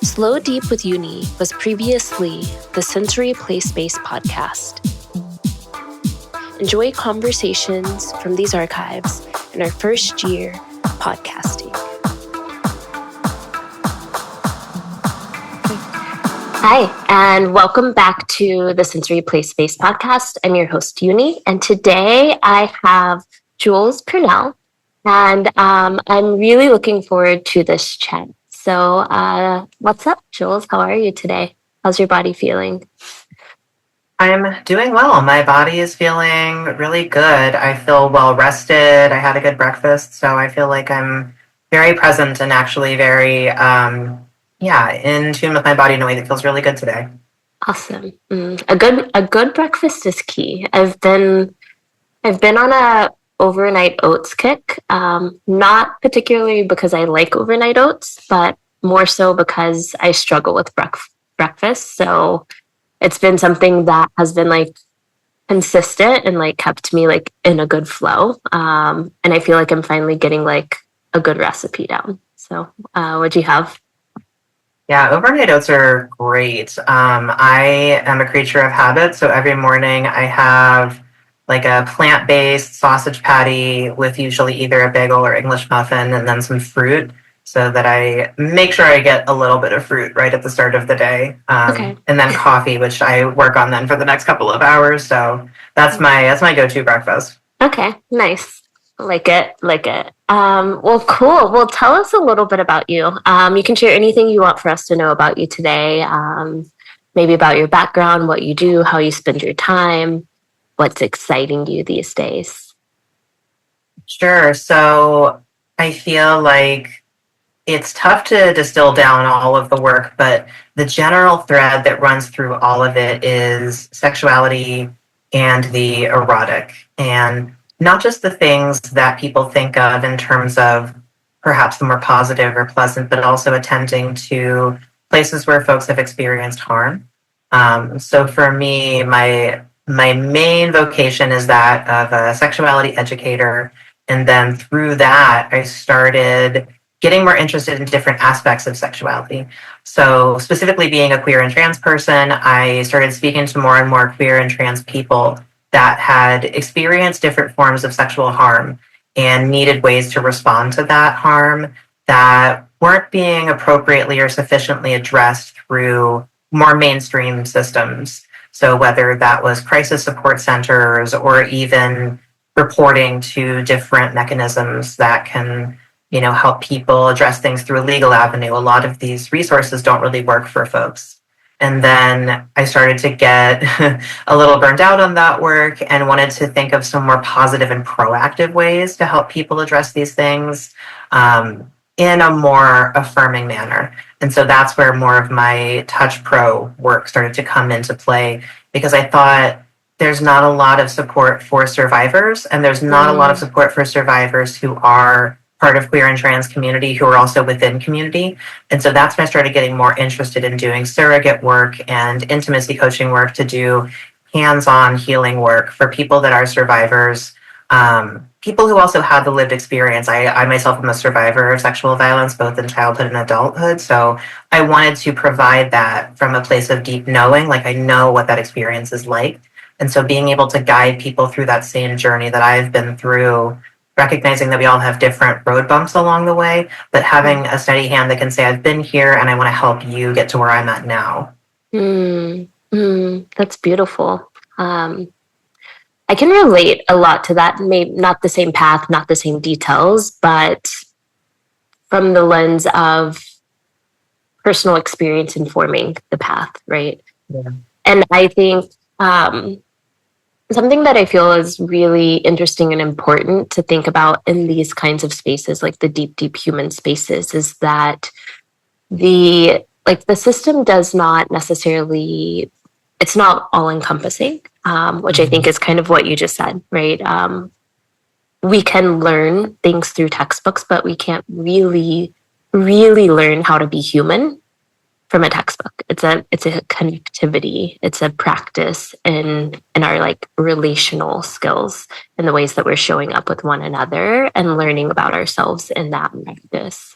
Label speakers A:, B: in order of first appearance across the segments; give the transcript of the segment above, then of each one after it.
A: Slow Deep with Uni was previously the Sensory Playspace podcast. Enjoy conversations from these archives in our first year of podcasting. Hi, and welcome back to the Sensory Playspace podcast. I'm your host, Uni, and today I have Jules Purnell, and I'm really looking forward to this chat. So what's up, Jules? How are you today? How's your body feeling?
B: I'm doing well. My body is feeling really good. I feel well rested. I had a good breakfast, so I feel like I'm very present and actually very, in tune with my body in a way that feels really good today.
A: Awesome. A good breakfast is key. I've been on a overnight oats kick. Not particularly because I like overnight oats, but more so because I struggle with breakfast. So it's been something that has been like consistent and like kept me like in a good flow. And I feel like I'm finally getting like a good recipe down. So what'd you have?
B: Yeah, overnight oats are great. I am a creature of habit, so every morning I have like a plant-based sausage patty with usually either a bagel or English muffin and then some fruit so that I make sure I get a little bit of fruit right at the start of the day.
A: Okay.
B: And then coffee, which I work on then for the next couple of hours. So that's my go-to breakfast.
A: Okay, nice. Like it. Well, cool. Well, tell us a little bit about you. You can share anything you want for us to know about you today. Maybe about your background, what you do, how you spend your time, what's exciting you these days.
B: Sure. So I feel like it's tough to distill down all of the work, but the general thread that runs through all of it is sexuality and the erotic, and not just the things that people think of in terms of perhaps the more positive or pleasant, but also attending to places where folks have experienced harm. So for me, my main vocation is that of a sexuality educator, and then through that, I started getting more interested in different aspects of sexuality. So specifically being a queer and trans person, I started speaking to more and more queer and trans people that had experienced different forms of sexual harm and needed ways to respond to that harm that weren't being appropriately or sufficiently addressed through more mainstream systems. So whether that was crisis support centers or even reporting to different mechanisms that can help people address things through a legal avenue. A lot of these resources don't really work for folks. And then I started to get a little burned out on that work and wanted to think of some more positive and proactive ways to help people address these things in a more affirming manner. And so that's where more of my Touch Pro work started to come into play, because I thought there's not a lot of support for survivors, and there's not a lot of support for survivors who are part of queer and trans community who are also within community. And so that's when I started getting more interested in doing surrogate work and intimacy coaching work to do hands-on healing work for people that are survivors, people who also have the lived experience. I myself am a survivor of sexual violence, both in childhood and adulthood. So I wanted to provide that from a place of deep knowing, like I know what that experience is like. And so being able to guide people through that same journey that I've been through, recognizing that we all have different road bumps along the way, but having a steady hand that can say, I've been here and I want to help you get to where I'm at now.
A: That's beautiful. I can relate a lot to that. Maybe not the same path, not the same details, but from the lens of personal experience informing the path, right?
B: Yeah.
A: And I think something that I feel is really interesting and important to think about in these kinds of spaces, like the deep human spaces, is that the system does not necessarily, it's not all encompassing, which I think is kind of what you just said, right? We can learn things through textbooks, but we can't really learn how to be human from a textbook. It's a connectivity. It's a practice in our like relational skills and the ways that we're showing up with one another and learning about ourselves in that practice.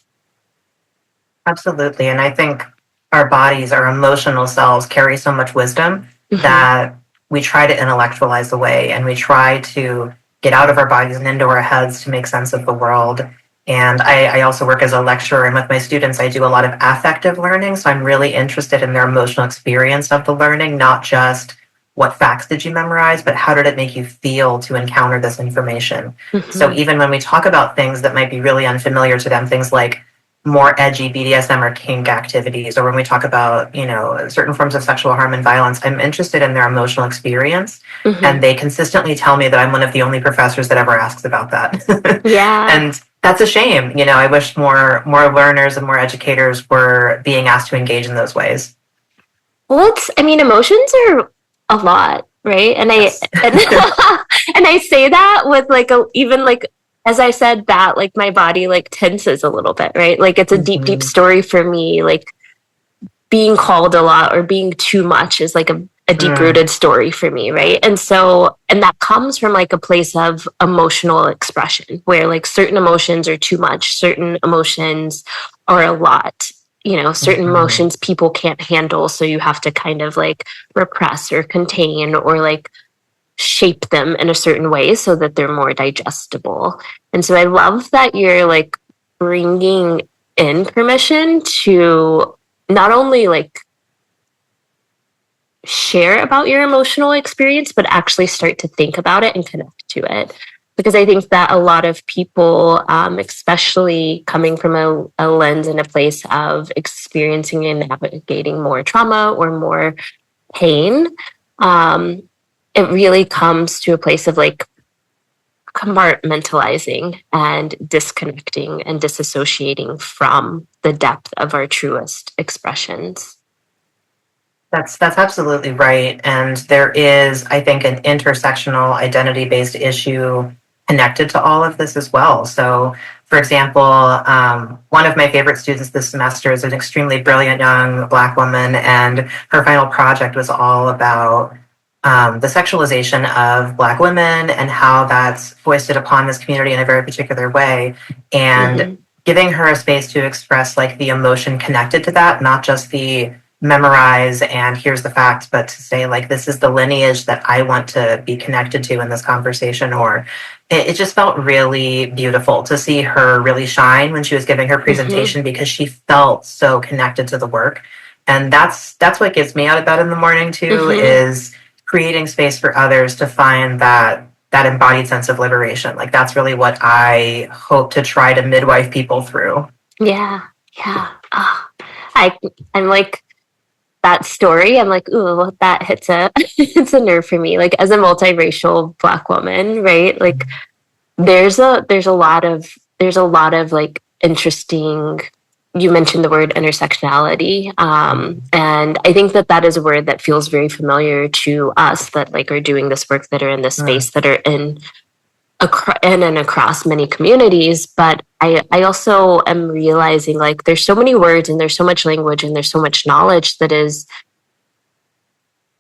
B: Absolutely. And I think our bodies, our emotional selves carry so much wisdom that we try to intellectualize away, and we try to get out of our bodies and into our heads to make sense of the world. And I also work as a lecturer, and with my students, I do a lot of affective learning. So I'm really interested in their emotional experience of the learning, not just what facts did you memorize, but how did it make you feel to encounter this information? So even when we talk about things that might be really unfamiliar to them, things like more edgy BDSM or kink activities, or when we talk about, certain forms of sexual harm and violence, I'm interested in their emotional experience. And they consistently tell me that I'm one of the only professors that ever asks about that.
A: Yeah.
B: And that's a shame. I wish more learners and more educators were being asked to engage in those ways.
A: Well, emotions are a lot, right? And
B: Yes.
A: and I say that with even as I said that, like my body like tenses a little bit, right? Like it's a deep, deep story for me. Like being called a lot or being too much is like a deep rooted story for me, right? And that comes from like a place of emotional expression where like certain emotions are too much, certain emotions are a lot. Certain emotions people can't handle, so you have to kind of like repress or contain or like shape them in a certain way so that they're more digestible. And so I love that you're like bringing in permission to not only like share about your emotional experience, but actually start to think about it and connect to it. Because I think that a lot of people, especially coming from a lens and a place of experiencing and navigating more trauma or more pain, it really comes to a place of like compartmentalizing and disconnecting and disassociating from the depth of our truest expressions.
B: That's absolutely right. And there is, I think, an intersectional identity-based issue connected to all of this as well. So, for example, one of my favorite students this semester is an extremely brilliant young Black woman, and her final project was all about the sexualization of Black women and how that's foisted upon this community in a very particular way. And giving her a space to express like the emotion connected to that, not just the memorize and here's the facts, but to say like this is the lineage that I want to be connected to in this conversation. Or it just felt really beautiful to see her really shine when she was giving her presentation because she felt so connected to the work. And that's what gets me out of bed in the morning too, is creating space for others to find that embodied sense of liberation. Like that's really what I hope to try to midwife people through.
A: Yeah. I'm like that story. I'm like, ooh, that hits a it's a nerve for me. Like as a multiracial Black woman, right? Like there's a lot of like interesting. You mentioned the word intersectionality, and I think that is a word that feels very familiar to us that like are doing this work, that are in this space, that are in and across many communities. But I also am realizing like there's so many words and there's so much language and there's so much knowledge that is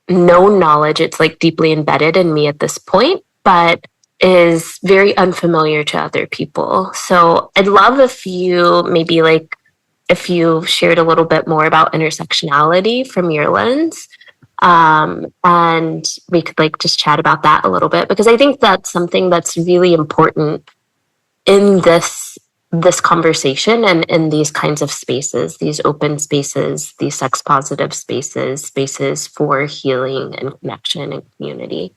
A: known knowledge. It's like deeply embedded in me at this point, but is very unfamiliar to other people. So I'd love if you maybe like if you shared a little bit more about intersectionality from your lens. And we could like just chat about that a little bit, because I think that's something that's really important in this conversation and in these kinds of spaces, these open spaces, these sex positive spaces for healing and connection and community.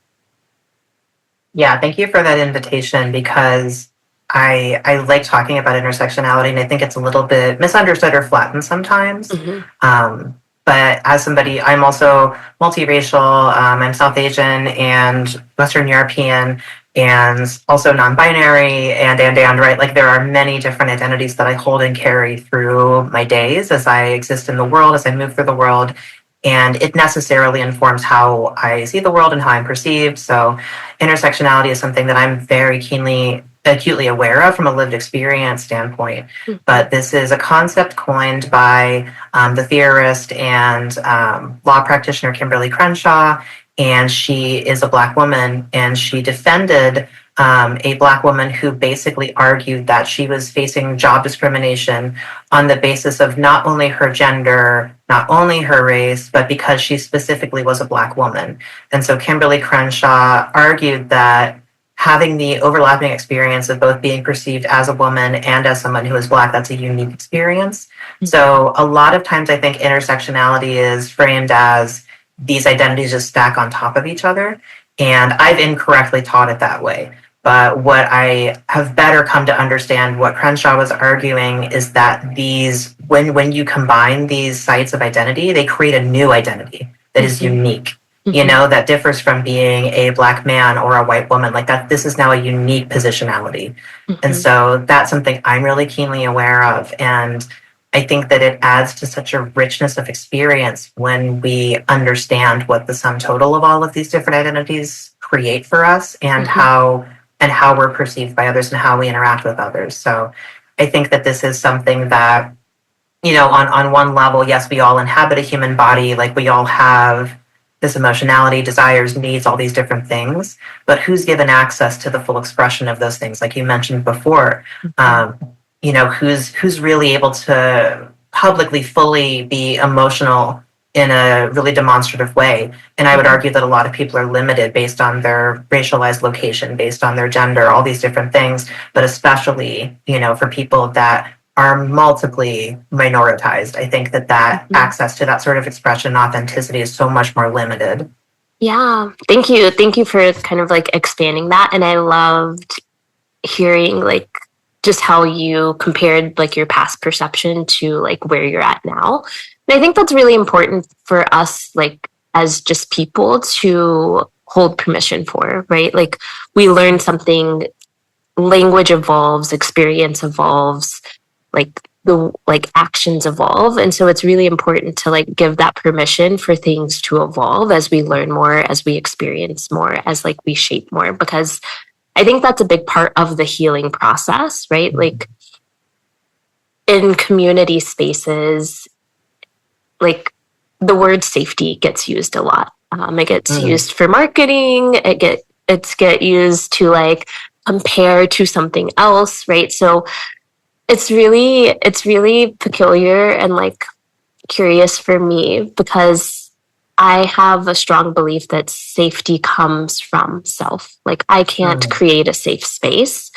B: Yeah, thank you for that invitation, because I like talking about intersectionality, and I think it's a little bit misunderstood or flattened sometimes. But as somebody, I'm also multiracial. I'm South Asian and Western European, and also non-binary, and right. Like there are many different identities that I hold and carry through my days as I exist in the world, as I move through the world. And it necessarily informs how I see the world and how I'm perceived. So intersectionality is something that I'm very acutely aware of from a lived experience standpoint. But this is a concept coined by the theorist and law practitioner Kimberly Crenshaw, and she is a Black woman, and she defended a Black woman who basically argued that she was facing job discrimination on the basis of not only her gender, not only her race, but because she specifically was a Black woman. And so Kimberly Crenshaw argued that having the overlapping experience of both being perceived as a woman and as someone who is Black, that's a unique experience. Mm-hmm. So a lot of times I think intersectionality is framed as these identities just stack on top of each other. And I've incorrectly taught it that way. But what I have better come to understand, what Crenshaw was arguing, is that these, when you combine these sites of identity, they create a new identity that is unique, you know, that differs from being a Black man or a white woman. Like that, this is now a unique positionality. And so that's something I'm really keenly aware of. And I think that it adds to such a richness of experience when we understand what the sum total of all of these different identities create for us, and how we're perceived by others and how we interact with others. So I think that this is something that, you know, on one level, yes, we all inhabit a human body, like we all have this emotionality, desires, needs, all these different things, but who's given access to the full expression of those things, like you mentioned before? You know, who's really able to publicly fully be emotional in a really demonstrative way. And I would argue that a lot of people are limited based on their racialized location, based on their gender, all these different things, but especially, you know, for people that are multiply minoritized, I think that access to that sort of expression and authenticity is so much more limited.
A: Yeah, thank you. Thank you for kind of like expanding that. And I loved hearing like just how you compared like your past perception to like where you're at now. And I think that's really important for us, like as just people, to hold permission for, right? Like we learn something, language evolves, experience evolves, like the like actions evolve. And so it's really important to like give that permission for things to evolve as we learn more, as we experience more, as like we shape more, because I think that's a big part of the healing process, right? Like in community spaces, like the word safety gets used a lot. It gets used for marketing. It's get used to like compare to something else, right? So it's really peculiar and like curious for me, because I have a strong belief that safety comes from self. Like I can't create a safe space.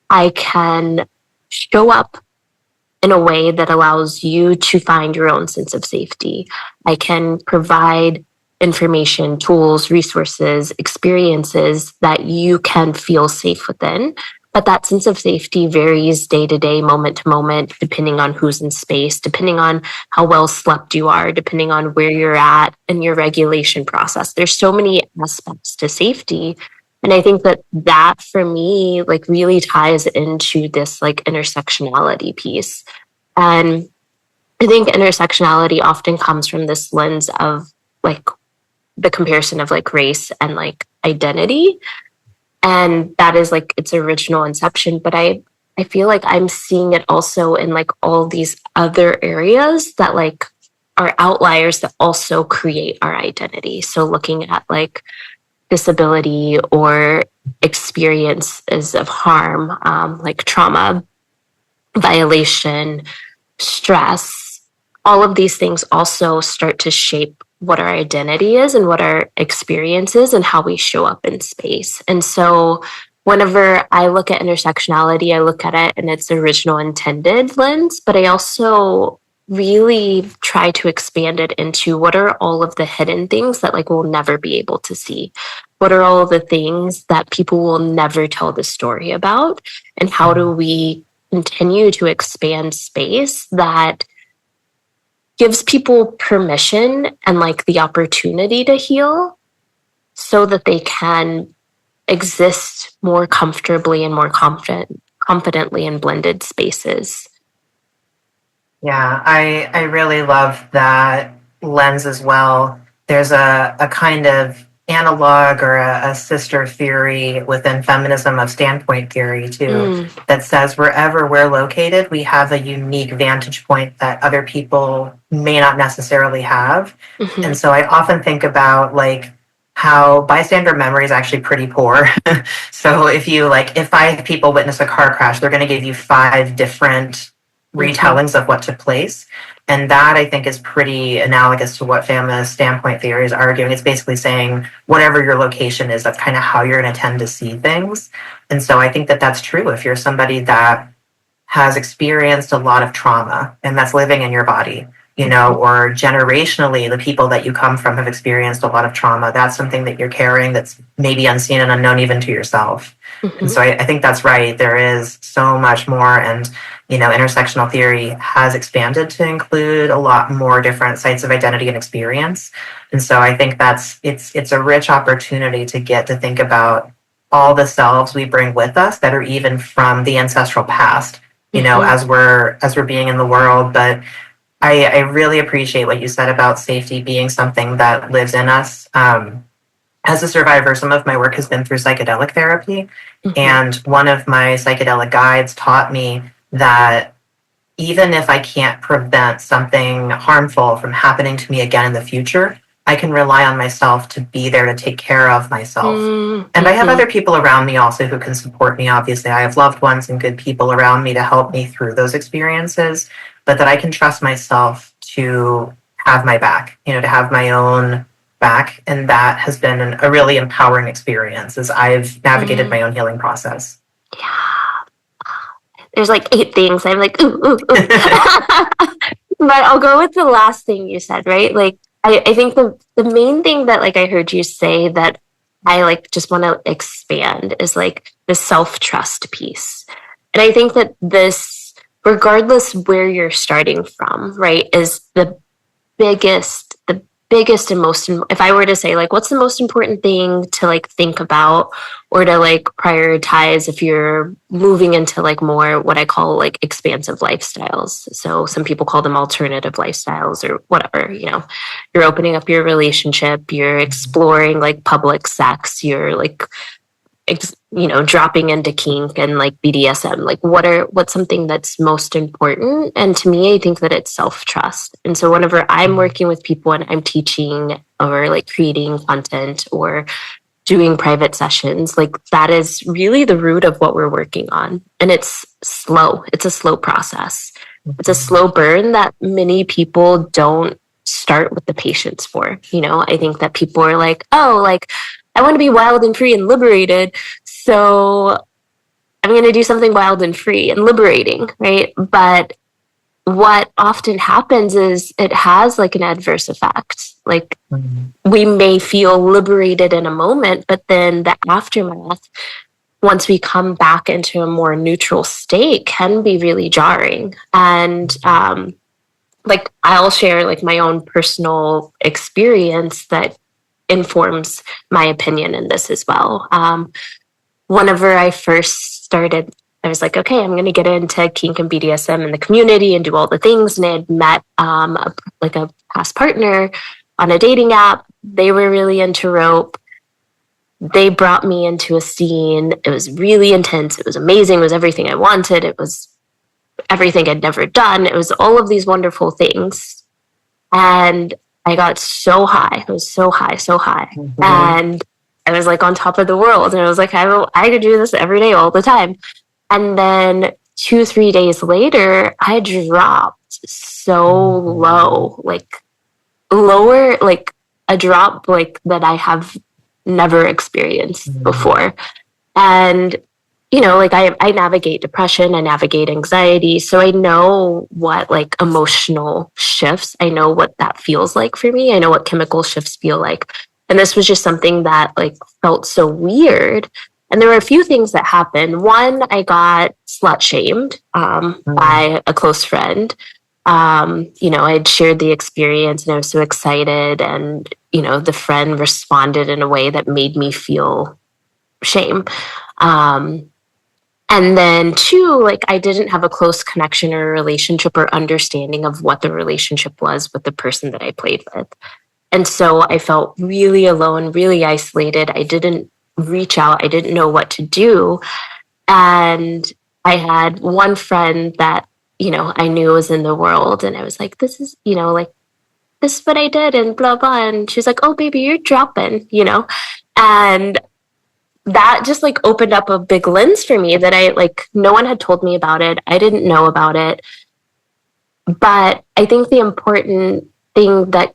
A: I can show up in a way that allows you to find your own sense of safety. I can provide information, tools, resources, experiences that you can feel safe within. But that sense of safety varies day to day, moment to moment, depending on who's in space, depending on how well slept you are, depending on where you're at in your regulation process. There's so many aspects to safety. And I think that for me, like really ties into this like intersectionality piece. And I think intersectionality often comes from this lens of like the comparison of like race and like identity. And that is like its original inception. But I feel like I'm seeing it also in like all these other areas that like are outliers that also create our identity. So looking at like disability or experiences of harm, like trauma, violation, stress, all of these things also start to shape what our identity is and what our experience is and how we show up in space. And so whenever I look at intersectionality, I look at it in its original intended lens, but I also really try to expand it into what are all of the hidden things that like we'll never be able to see. What are all of the things that people will never tell the story about? And how do we continue to expand space that gives people permission and like the opportunity to heal so that they can exist more comfortably and more confidently in blended spaces.
B: Yeah, I really love that lens as well. There's a kind of analog or a sister theory within feminism of standpoint theory too, that says wherever we're located, we have a unique vantage point that other people may not necessarily have. And so I often think about like how bystander memory is actually pretty poor. So if 5 people witness a car crash, they're going to give you 5 different retellings of what took place. And that I think is pretty analogous to what feminist standpoint theory is arguing. It's basically saying whatever your location is, that's kind of how you're going to tend to see things. And so I think that that's true. If you're somebody that has experienced a lot of trauma and that's living in your body, or generationally, the people that you come from have experienced a lot of trauma. That's something that you're carrying that's maybe unseen and unknown even to yourself. And so I think that's right. There is so much more. And, intersectional theory has expanded to include a lot more different sites of identity and experience. And so I think it's a rich opportunity to get to think about all the selves we bring with us that are even from the ancestral past, as we're being in the world. But I really appreciate what you said about safety being something that lives in us. As a survivor, some of my work has been through psychedelic therapy. And one of my psychedelic guides taught me that even if I can't prevent something harmful from happening to me again in the future, I can rely on myself to be there to take care of myself. And I have other people around me also who can support me. Obviously, I have loved ones and good people around me to help me through those experiences, but that I can trust myself to have my back, to have my own back. And that has been a really empowering experience as I've navigated my own healing process.
A: Yeah. There's like 8 things. I'm like, ooh, ooh, ooh. But I'll go with the last thing you said, right? Like, I think the main thing that like I heard you say that I like just want to expand is like the self-trust piece. And I think that this, regardless where you're starting from, right, is the biggest and most, if I were to say like what's the most important thing to like think about or to like prioritize if you're moving into like more what I call like expansive lifestyles. So some people call them alternative lifestyles or whatever. You're opening up your relationship, you're exploring like public sex, you're like dropping into kink and like BDSM. Like what's something that's most important? And to me, I think that it's self-trust. And so whenever I'm working with people and I'm teaching or like creating content or doing private sessions, like that is really the root of what we're working on. And it's slow. It's a slow process. It's a slow burn that many people don't start with the patience for. I think that people are like, oh, like I want to be wild and free and liberated. So I'm going to do something wild and free and liberating, right? But what often happens is it has like an adverse effect. Like we may feel liberated in a moment, but then the aftermath, once we come back into a more neutral state, can be really jarring. And like I'll share like my own personal experience that informs my opinion in this as well. Whenever I first started, I was like, okay, I'm going to get into kink and BDSM in the community and do all the things. And I had met a past partner on a dating app. They were really into rope. They brought me into a scene. It was really intense. It was amazing. It was everything I wanted. It was everything I'd never done. It was all of these wonderful things. And I got so high. It was so high, so high. And I was like on top of the world. And I was like, I could do this every day, all the time. And then 2-3 days later, I dropped so low, like lower, like a drop like that I have never experienced before. And like I navigate depression, I navigate anxiety. So I know what like emotional shifts, I know what that feels like for me. I know what chemical shifts feel like. And this was just something that like felt so weird. And there were a few things that happened. One, I got slut shamed by a close friend. I'd shared the experience and I was so excited. And, the friend responded in a way that made me feel shame. And then 2, like I didn't have a close connection or relationship or understanding of what the relationship was with the person that I played with. And so I felt really alone, really isolated. I didn't reach out. I didn't know what to do. And I had one friend that, I knew was in the world. And I was like, this is, like this is what I did and blah, blah. And she's like, oh, baby, you're dropping, you know? And that just like opened up a big lens for me that I like, no one had told me about it. I didn't know about it. But I think the important thing that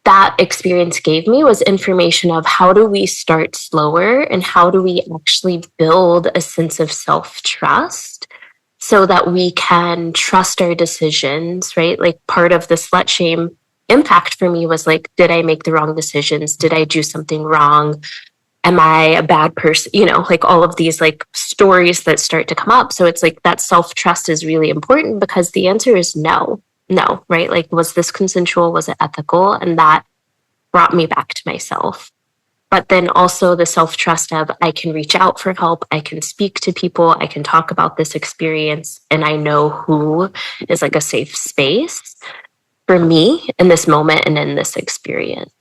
A: that experience gave me was information of how do we start slower and how do we actually build a sense of self-trust so that we can trust our decisions, right? Like part of the slut shame impact for me was like, did I make the wrong decisions? Did I do something wrong? Am I a bad person? You know, like all of these like stories that start to come up. So it's like that self-trust is really important because the answer is no, no, right? Like, was this consensual? Was it ethical? And that brought me back to myself. But then also the self-trust of I can reach out for help. I can speak to people. I can talk about this experience. And I know who is like a safe space for me in this moment and in this experience.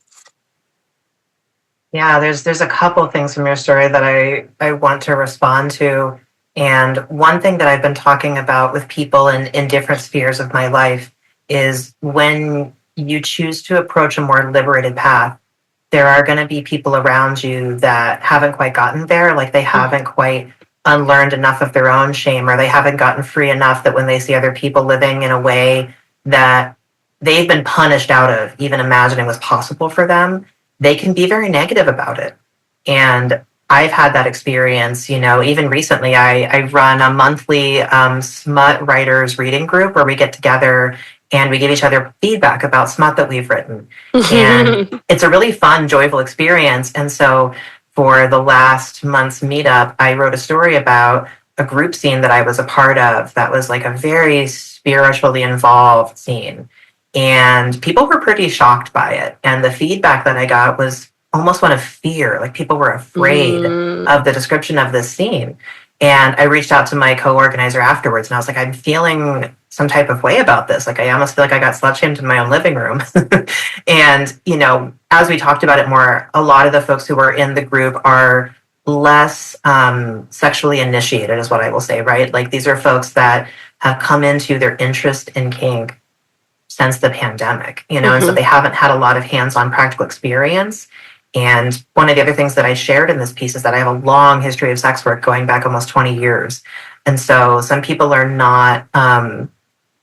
B: Yeah, there's a couple things from your story that I want to respond to. And one thing that I've been talking about with people in different spheres of my life is when you choose to approach a more liberated path, there are going to be people around you that haven't quite gotten there, like they haven't quite unlearned enough of their own shame, or they haven't gotten free enough that when they see other people living in a way that they've been punished out of even imagining was possible for them, they can be very negative about it. And I've had that experience, you know, even recently. I run a monthly smut writers reading group where we get together and we give each other feedback about smut that we've written. And it's a really fun, joyful experience. And so for the last month's meetup, I wrote a story about a group scene that I was a part of that was like a very spiritually involved scene. And people were pretty shocked by it. And the feedback that I got was almost one of fear. Like people were afraid of the description of this scene. And I reached out to my co-organizer afterwards and I was like, I'm feeling some type of way about this. Like I almost feel like I got slut shamed in my own living room. And, you know, as we talked about it more, a lot of the folks who are in the group are less sexually initiated, is what I will say, right? Like these are folks that have come into their interest in kink since the pandemic, you know, and so they haven't had a lot of hands-on practical experience. And one of the other things that I shared in this piece is that I have a long history of sex work going back almost 20 years. And so some people are not,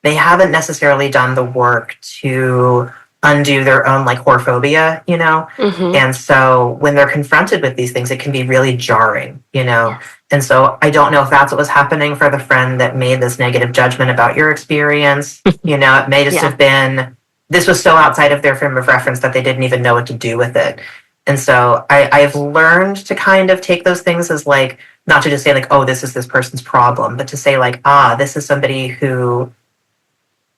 B: they haven't necessarily done the work to undo their own like whorephobia, you know? And so when they're confronted with these things, it can be really jarring, you know? Yes. And so I don't know if that's what was happening for the friend that made this negative judgment about your experience. You know, it may just have been, this was so outside of their frame of reference that they didn't even know what to do with it. And so I've learned to kind of take those things as like, not to just say like, oh, this is this person's problem, but to say like, this is somebody who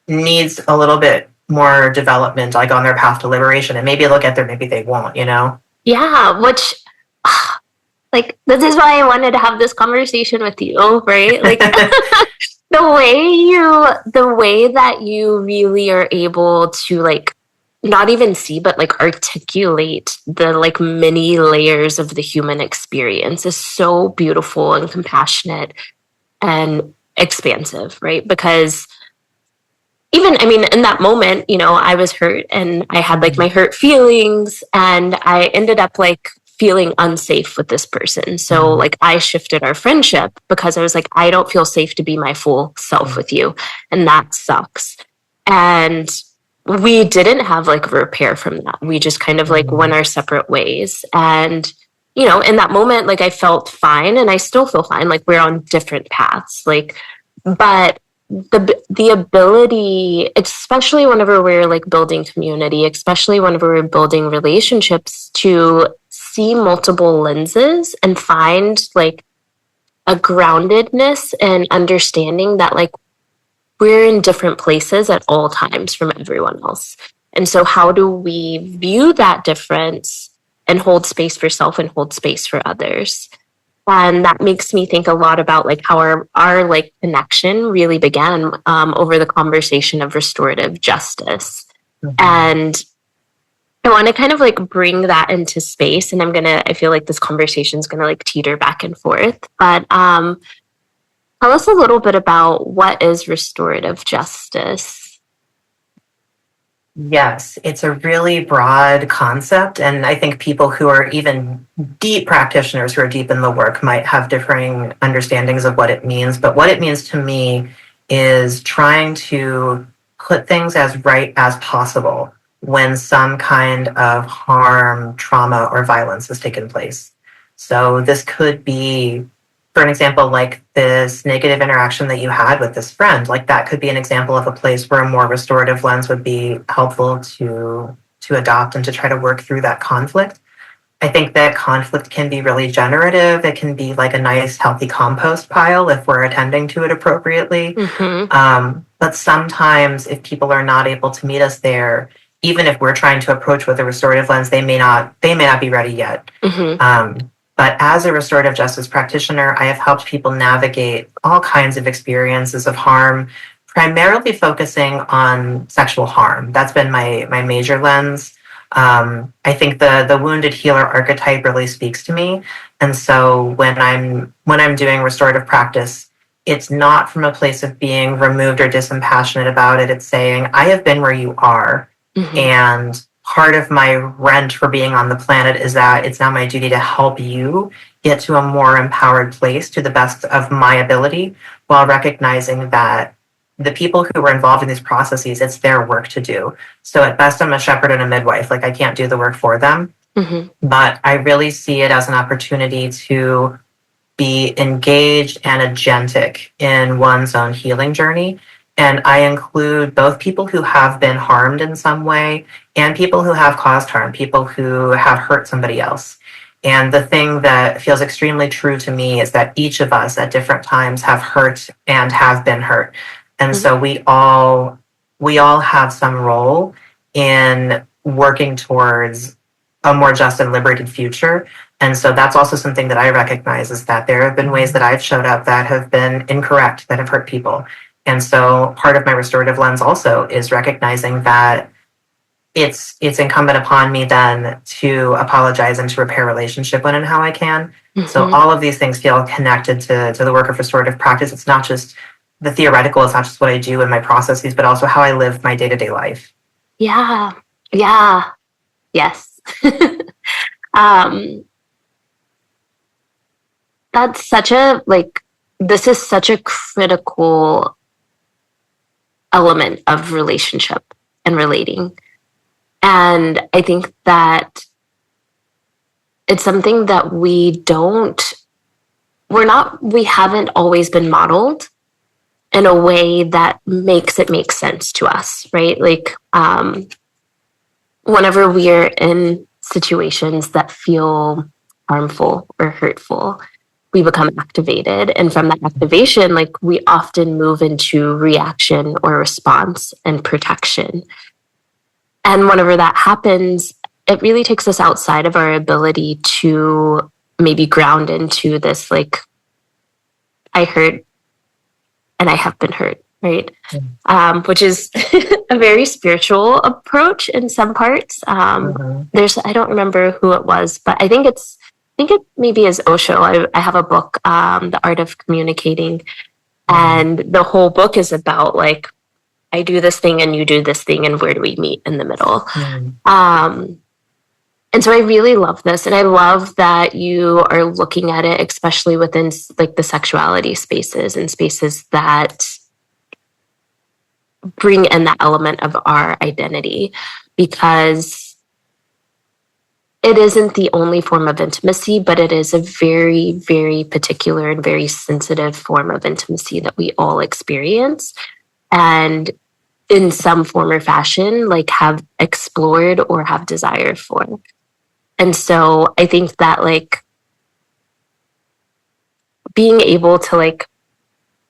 B: needs a little bit more development, like on their path to liberation. And maybe they'll get there, maybe they won't, you know?
A: Yeah, which, like, this is why I wanted to have this conversation with you, right? Like, the way that you really are able to, like, not even see, but like articulate the like many layers of the human experience is so beautiful and compassionate and expansive, right? Because even, I mean, in that moment, you know, I was hurt and I had like my hurt feelings and I ended up like feeling unsafe with this person. So like I shifted our friendship because I was like, I don't feel safe to be my full self with you. And that sucks. And we didn't have like repair from that. We just kind of like went our separate ways. And, you know, in that moment, like I felt fine and I still feel fine. Like we're on different paths. Like, but the ability, especially whenever we're like building community, especially whenever we're building relationships, to see multiple lenses and find like a groundedness and understanding that like we're in different places at all times from everyone else. And so how do we view that difference and hold space for self and hold space for others? And that makes me think a lot about like how our like connection really began over the conversation of restorative justice. And I want to kind of like bring that into space. And I feel like this conversation is going to like teeter back and forth. But tell us a little bit about what is restorative justice.
B: Yes, it's a really broad concept. And I think people who are even deep practitioners who are deep in the work might have differing understandings of what it means. But what it means to me is trying to put things as right as possible when some kind of harm, trauma, or violence has taken place. So this could be, for an example, like this negative interaction that you had with this friend, like that could be an example of a place where a more restorative lens would be helpful to adopt and to try to work through that conflict. I think that conflict can be really generative. It can be like a nice, healthy compost pile if we're attending to it appropriately. But sometimes, if people are not able to meet us there, even if we're trying to approach with a restorative lens, they may not be ready yet. But as a restorative justice practitioner, I have helped people navigate all kinds of experiences of harm, primarily focusing on sexual harm. That's been my major lens. I think the wounded healer archetype really speaks to me, and so when I'm doing restorative practice, it's not from a place of being removed or dispassionate about it. It's saying, I have been where you are, and part of my rent for being on the planet is that it's now my duty to help you get to a more empowered place to the best of my ability, while recognizing that the people who are involved in these processes, it's their work to do. So at best, I'm a shepherd and a midwife. Like, I can't do the work for them. But I really see it as an opportunity to be engaged and agentic in one's own healing journey. And I include both people who have been harmed in some way and people who have caused harm, people who have hurt somebody else. And the thing that feels extremely true to me is that each of us at different times have hurt and have been hurt. And so we all have some role in working towards a more just and liberated future. And so that's also something that I recognize, is that there have been ways that I've showed up that have been incorrect, that have hurt people. And so part of my restorative lens also is recognizing that it's incumbent upon me then to apologize and to repair relationship when and how I can. So all of these things feel connected to the work of restorative practice. It's not just the theoretical, it's not just what I do in my processes, but also how I live my day-to-day life.
A: Yeah. Yeah. Yes. um, that's such a, like, this is such a critical element of relationship and relating. And I think that it's something that we haven't always been modeled in a way that makes it make sense to us, right? Like, whenever we're in situations that feel harmful or hurtful, we become activated. And from that activation, like, we often move into reaction or response and protection. And whenever that happens, it really takes us outside of our ability to maybe ground into this, like, I hurt and I have been hurt, right? Which is a very spiritual approach in some parts. I don't remember who it was, but I think it maybe is Osho. I have a book, The Art of Communicating, and the whole book is about, like, I do this thing and you do this thing, and where do we meet in the middle? And so I really love this, and I love that you are looking at it, especially within, like, the sexuality spaces and spaces that bring in that element of our identity, because it isn't the only form of intimacy, but it is a very, very particular and very sensitive form of intimacy that we all experience, and in some form or fashion, like, have explored or have desire for. And so I think that, like, being able to, like,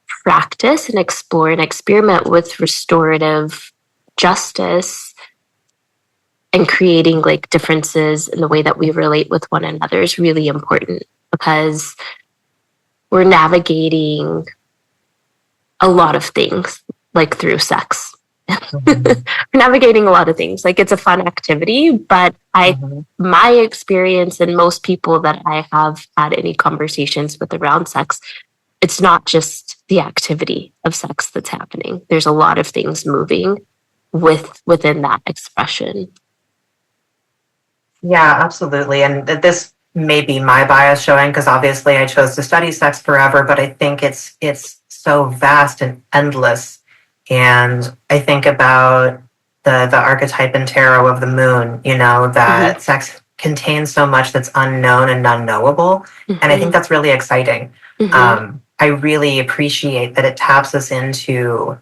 A: practice and explore and experiment with restorative justice and creating, like, differences in the way that we relate with one another is really important, because we're navigating a lot of things, like, through sex. We're navigating a lot of things. Like, it's a fun activity, but my experience and most people that I have had any conversations with around sex, it's not just the activity of sex that's happening. There's a lot of things moving within that expression.
B: Yeah, absolutely. And this may be my bias showing because obviously I chose to study sex forever, but I think it's so vast and endless. And I think about the archetype in tarot of the moon, you know, that sex contains so much that's unknown and unknowable. And I think that's really exciting. I really appreciate that it taps us into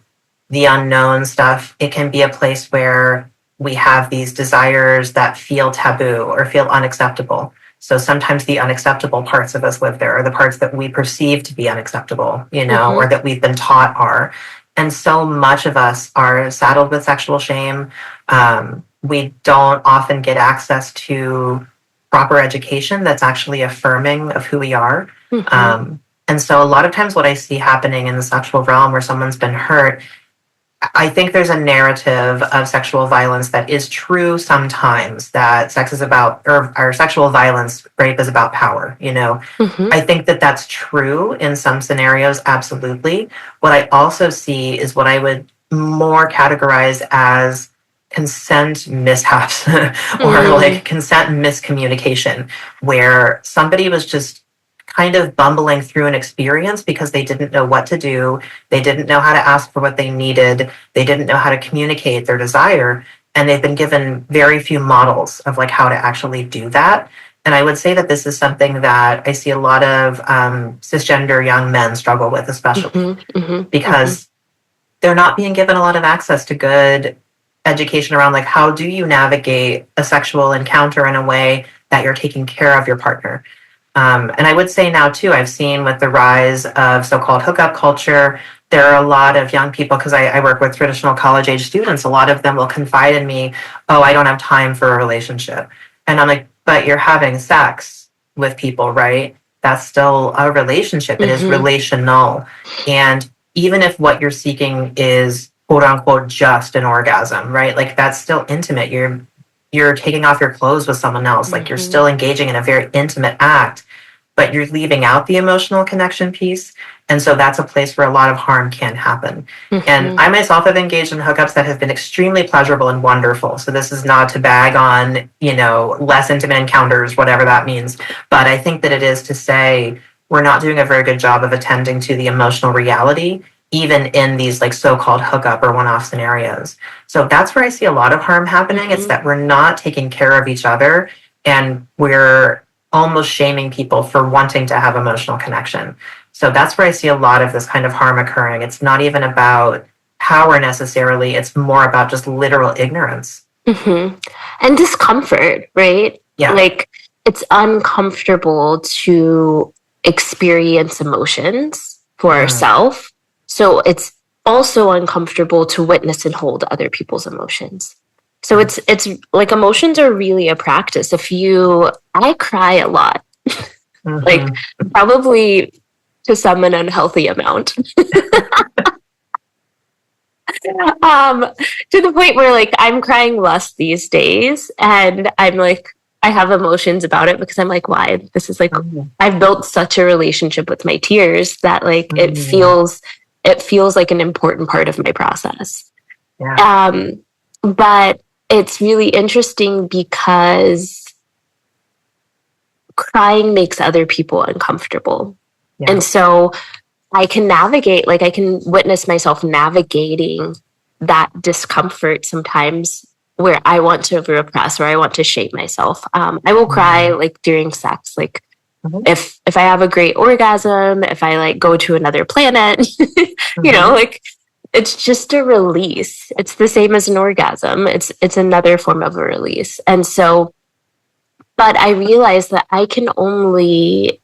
B: the unknown stuff. It can be a place where we have these desires that feel taboo or feel unacceptable. So sometimes the unacceptable parts of us live there, or the parts that we perceive to be unacceptable, you know, or that we've been taught are. And so much of us are saddled with sexual shame. We don't often get access to proper education that's actually affirming of who we are. And so a lot of times what I see happening in the sexual realm where someone's been hurt, I think there's a narrative of sexual violence that is true sometimes, that sex is about, or sexual violence, rape is about power, you know. I think that that's true in some scenarios, absolutely. What I also see is what I would more categorize as consent mishaps or like consent miscommunication, where somebody was just kind of bumbling through an experience because they didn't know what to do. They didn't know how to ask for what they needed. They didn't know how to communicate their desire. And they've been given very few models of like how to actually do that. And I would say that this is something that I see a lot of cisgender young men struggle with, especially because they're not being given a lot of access to good education around like how do you navigate a sexual encounter in a way that you're taking care of your partner. And I would say now, too, I've seen with the rise of so-called hookup culture, there are a lot of young people, because I work with traditional college-age students, a lot of them will confide in me, oh, I don't have time for a relationship. And I'm like, but you're having sex with people, right? That's still a relationship. It is relational. And even if what you're seeking is, quote unquote, just an orgasm, right? Like that's still intimate. You're taking off your clothes with someone else. Like you're still engaging in a very intimate act, but you're leaving out the emotional connection piece. And so that's a place where a lot of harm can happen. And I myself have engaged in hookups that have been extremely pleasurable and wonderful. So this is not to bag on, you know, less intimate encounters, whatever that means. But I think that it is to say we're not doing a very good job of attending to the emotional reality, even in these like so-called hookup or one-off scenarios. So that's where I see a lot of harm happening. It's that we're not taking care of each other and we're almost shaming people for wanting to have emotional connection. So that's where I see a lot of this kind of harm occurring. It's not even about power necessarily. It's more about just literal ignorance.
A: And discomfort, right?
B: Yeah.
A: Like it's uncomfortable to experience emotions for ourselves. So it's also uncomfortable to witness and hold other people's emotions. So it's like emotions are really a practice. I cry a lot, like probably to some an unhealthy amount. To the point where like I'm crying less these days, and I'm like I have emotions about it because I'm like, why? This is like I've built such a relationship with my tears that like it feels like an important part of my process.
B: Yeah.
A: But it's really interesting because crying makes other people uncomfortable.
B: Yeah.
A: And so I can witness myself navigating that discomfort sometimes where I want to repress or I want to shape myself. I will cry like during sex, like if I have a great orgasm, if I like go to another planet, you know, like it's just a release. It's the same as an orgasm. It's another form of a release. And so, but I realized that I can only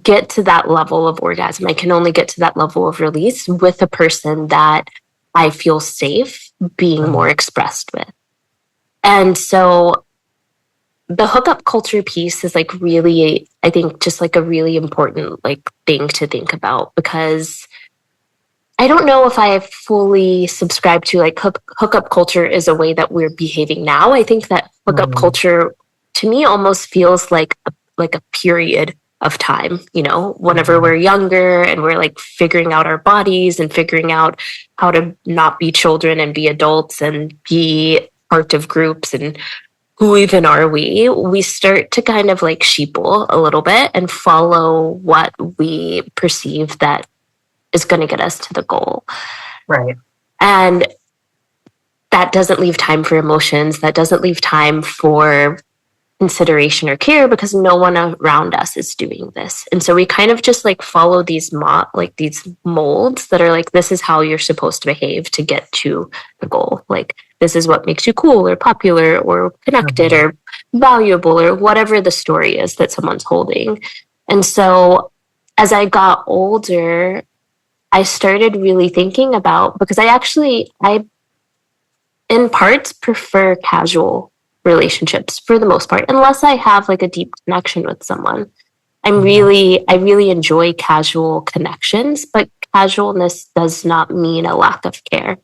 A: get to that level of orgasm. I can only get to that level of release with a person that I feel safe being more expressed with. And so the hookup culture piece is like really, I think, just like a really important like thing to think about, because I don't know if I fully subscribe to like hookup culture is a way that we're behaving now. I think that hookup culture to me almost feels like a period of time, whenever we're younger and we're like figuring out our bodies and figuring out how to not be children and be adults and be part of groups and who even are we start to kind of like sheeple a little bit and follow what we perceive that is going to get us to the goal.
B: Right.
A: And that doesn't leave time for emotions. That doesn't leave time for consideration or care because no one around us is doing this. And so we kind of just like follow these these molds that are like, this is how you're supposed to behave to get to the goal. Like, this is what makes you cool or popular or connected or valuable or whatever the story is that someone's holding. And so as I got older, I started really thinking about, because I in parts prefer casual relationships for the most part, unless I have like a deep connection with someone. I really enjoy casual connections, but casualness does not mean a lack of care.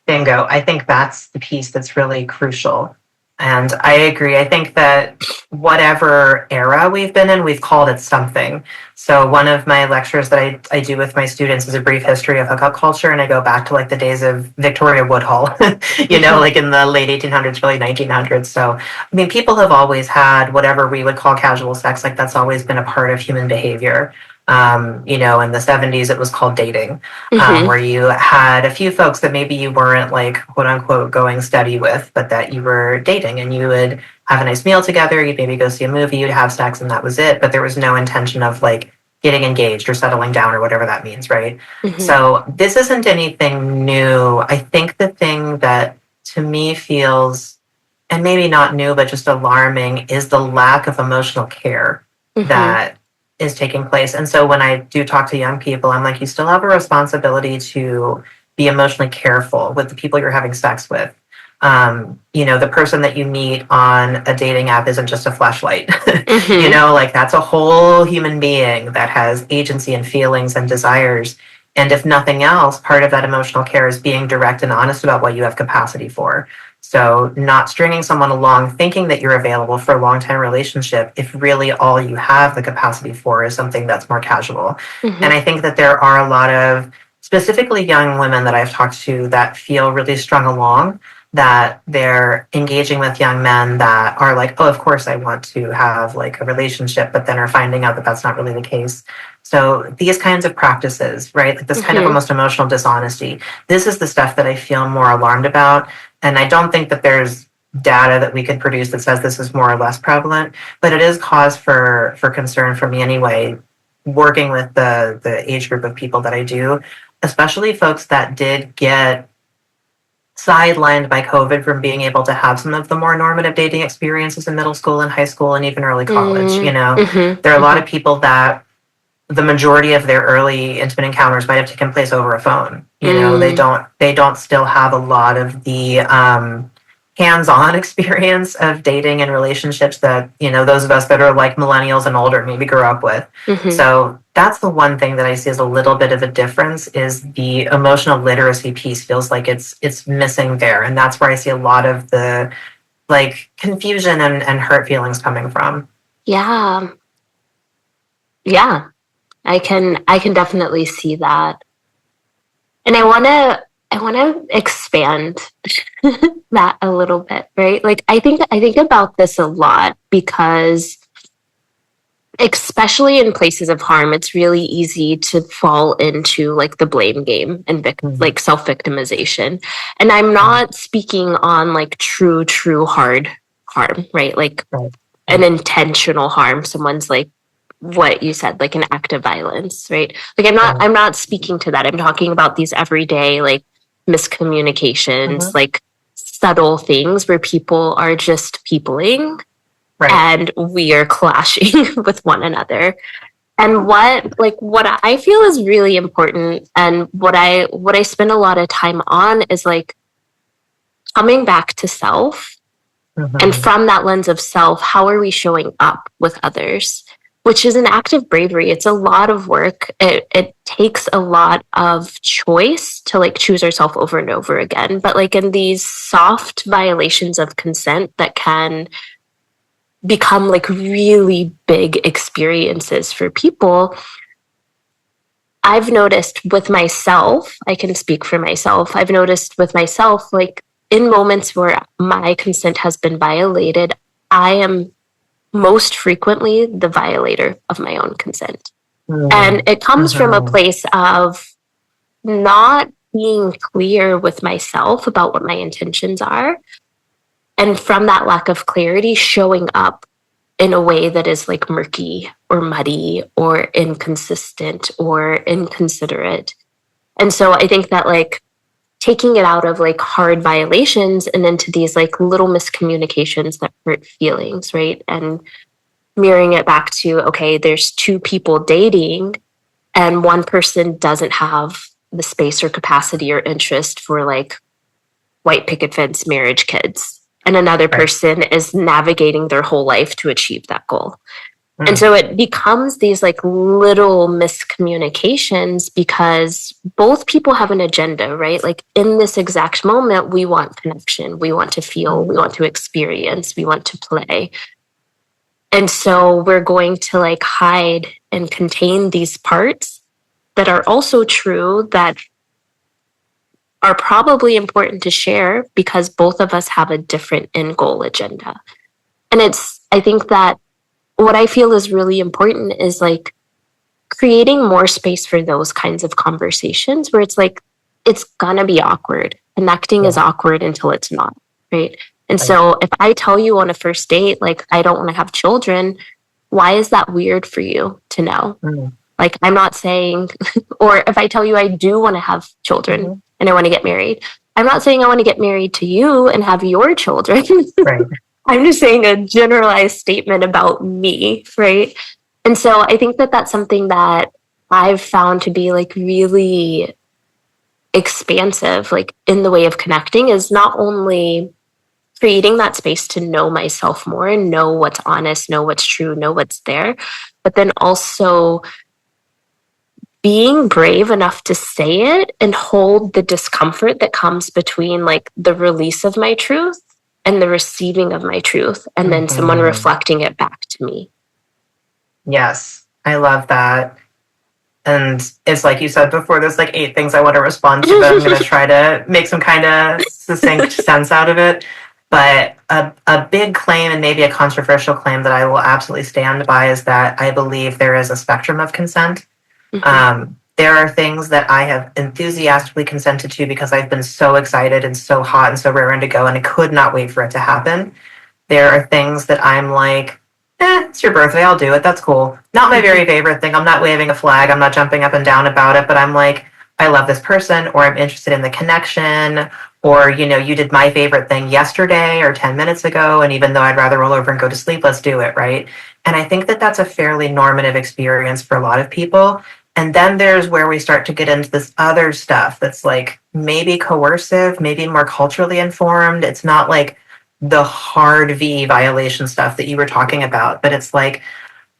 B: Bingo. I think that's the piece that's really crucial. And I agree. I think that whatever era we've been in, we've called it something. So one of my lectures that I do with my students is a brief history of hookup culture. And I go back to like the days of Victoria Woodhull, like in the late 1800s, early 1900s. So, I mean, people have always had whatever we would call casual sex. Like that's always been a part of human behavior. In the 70s, it was called dating, where you had a few folks that maybe you weren't like, quote unquote, going steady with, but that you were dating and you would have a nice meal together. You'd maybe go see a movie, you'd have sex, and that was it. But there was no intention of like getting engaged or settling down or whatever that means, right? So this isn't anything new. I think the thing that to me feels, and maybe not new, but just alarming, is the lack of emotional care that is taking place. And so when I do talk to young people, I'm like, you still have a responsibility to be emotionally careful with the people you're having sex with. The person that you meet on a dating app isn't just a fleshlight. Like that's a whole human being that has agency and feelings and desires. And if nothing else, part of that emotional care is being direct and honest about what you have capacity for. So not stringing someone along thinking that you're available for a long-term relationship if really all you have the capacity for is something that's more casual. And I think that there are a lot of specifically young women that I've talked to that feel really strung along, that they're engaging with young men that are like, oh, of course I want to have like a relationship, but then are finding out that that's not really the case. So these kinds of practices, right? Like this kind of almost emotional dishonesty. This is the stuff that I feel more alarmed about. And I don't think that there's data that we could produce that says this is more or less prevalent, but it is cause for concern for me anyway, working with the age group of people that I do, especially folks that did get sidelined by COVID from being able to have some of the more normative dating experiences in middle school and high school and even early college. There are a lot of people that the majority of their early intimate encounters might have taken place over a phone. They don't still have a lot of the hands-on experience of dating and relationships that those of us that are like millennials and older maybe grew up with. So that's the one thing that I see as a little bit of a difference, is the emotional literacy piece feels like it's missing there, and that's where I see a lot of the like confusion and hurt feelings coming from.
A: Yeah, I can definitely see that. And I want to expand that a little bit, right? Like I think about this a lot because especially in places of harm, it's really easy to fall into like the blame game and like self-victimization. And I'm not speaking on like true hard harm, right? Like an intentional harm. Someone's like what you said, like an act of violence, right? Like I'm not speaking to that. I'm talking about these everyday like miscommunications, like subtle things where people are just peopling and we are clashing with one another. And what I feel is really important and what I spend a lot of time on is like coming back to self. And from that lens of self, how are we showing up with others? Which is an act of bravery. It's a lot of work. It takes a lot of choice to like choose ourselves over and over again. But like in these soft violations of consent that can become like really big experiences for people. I've noticed with myself, I can speak for myself. I've noticed with myself, like in moments where my consent has been violated, I am most frequently the violator of my own consent. And it comes from a place of not being clear with myself about what my intentions are. And from that lack of clarity, showing up in a way that is like murky or muddy or inconsistent or inconsiderate. And so I think that like taking it out of like hard violations and into these like little miscommunications that hurt feelings, right? And mirroring it back to, okay, there's two people dating and one person doesn't have the space or capacity or interest for like white picket fence marriage kids. And another person is navigating their whole life to achieve that goal. And so it becomes these like little miscommunications because both people have an agenda, right? Like in this exact moment, we want connection, we want to feel, we want to experience, we want to play. And so we're going to like hide and contain these parts that are also true, that are probably important to share because both of us have a different end goal agenda. And I think that what I feel is really important is like creating more space for those kinds of conversations where it's like, it's gonna be awkward. Connecting is awkward until it's not, right? And so if I tell you on a first date, like, I don't want to have children, why is that weird for you to know? Like, I'm not saying, or if I tell you I do want to have children and I want to get married, I'm not saying I want to get married to you and have your children. I'm just saying a generalized statement about me, right? And so I think that that's something that I've found to be like really expansive, like in the way of connecting, is not only creating that space to know myself more and know what's honest, know what's true, know what's there, but then also being brave enough to say it and hold the discomfort that comes between like the release of my truth and the receiving of my truth, and then someone reflecting it back to me.
B: Yes, I love that. And it's like you said before, there's like 8 things I want to respond to, but I'm going to try to make some kind of succinct sense out of it. But a big claim, and maybe a controversial claim that I will absolutely stand by, is that I believe there is a spectrum of consent. There are things that I have enthusiastically consented to because I've been so excited and so hot and so raring to go, and I could not wait for it to happen. There are things that I'm like, it's your birthday, I'll do it, that's cool. Not my very favorite thing. I'm not waving a flag, I'm not jumping up and down about it, but I'm like, I love this person, or I'm interested in the connection, or, you know, you did my favorite thing yesterday or 10 minutes ago, and even though I'd rather roll over and go to sleep, let's do it, right? And I think that that's a fairly normative experience for a lot of people. And then there's where we start to get into this other stuff that's like maybe coercive, maybe more culturally informed. It's not like the hard V violation stuff that you were talking about, but it's like,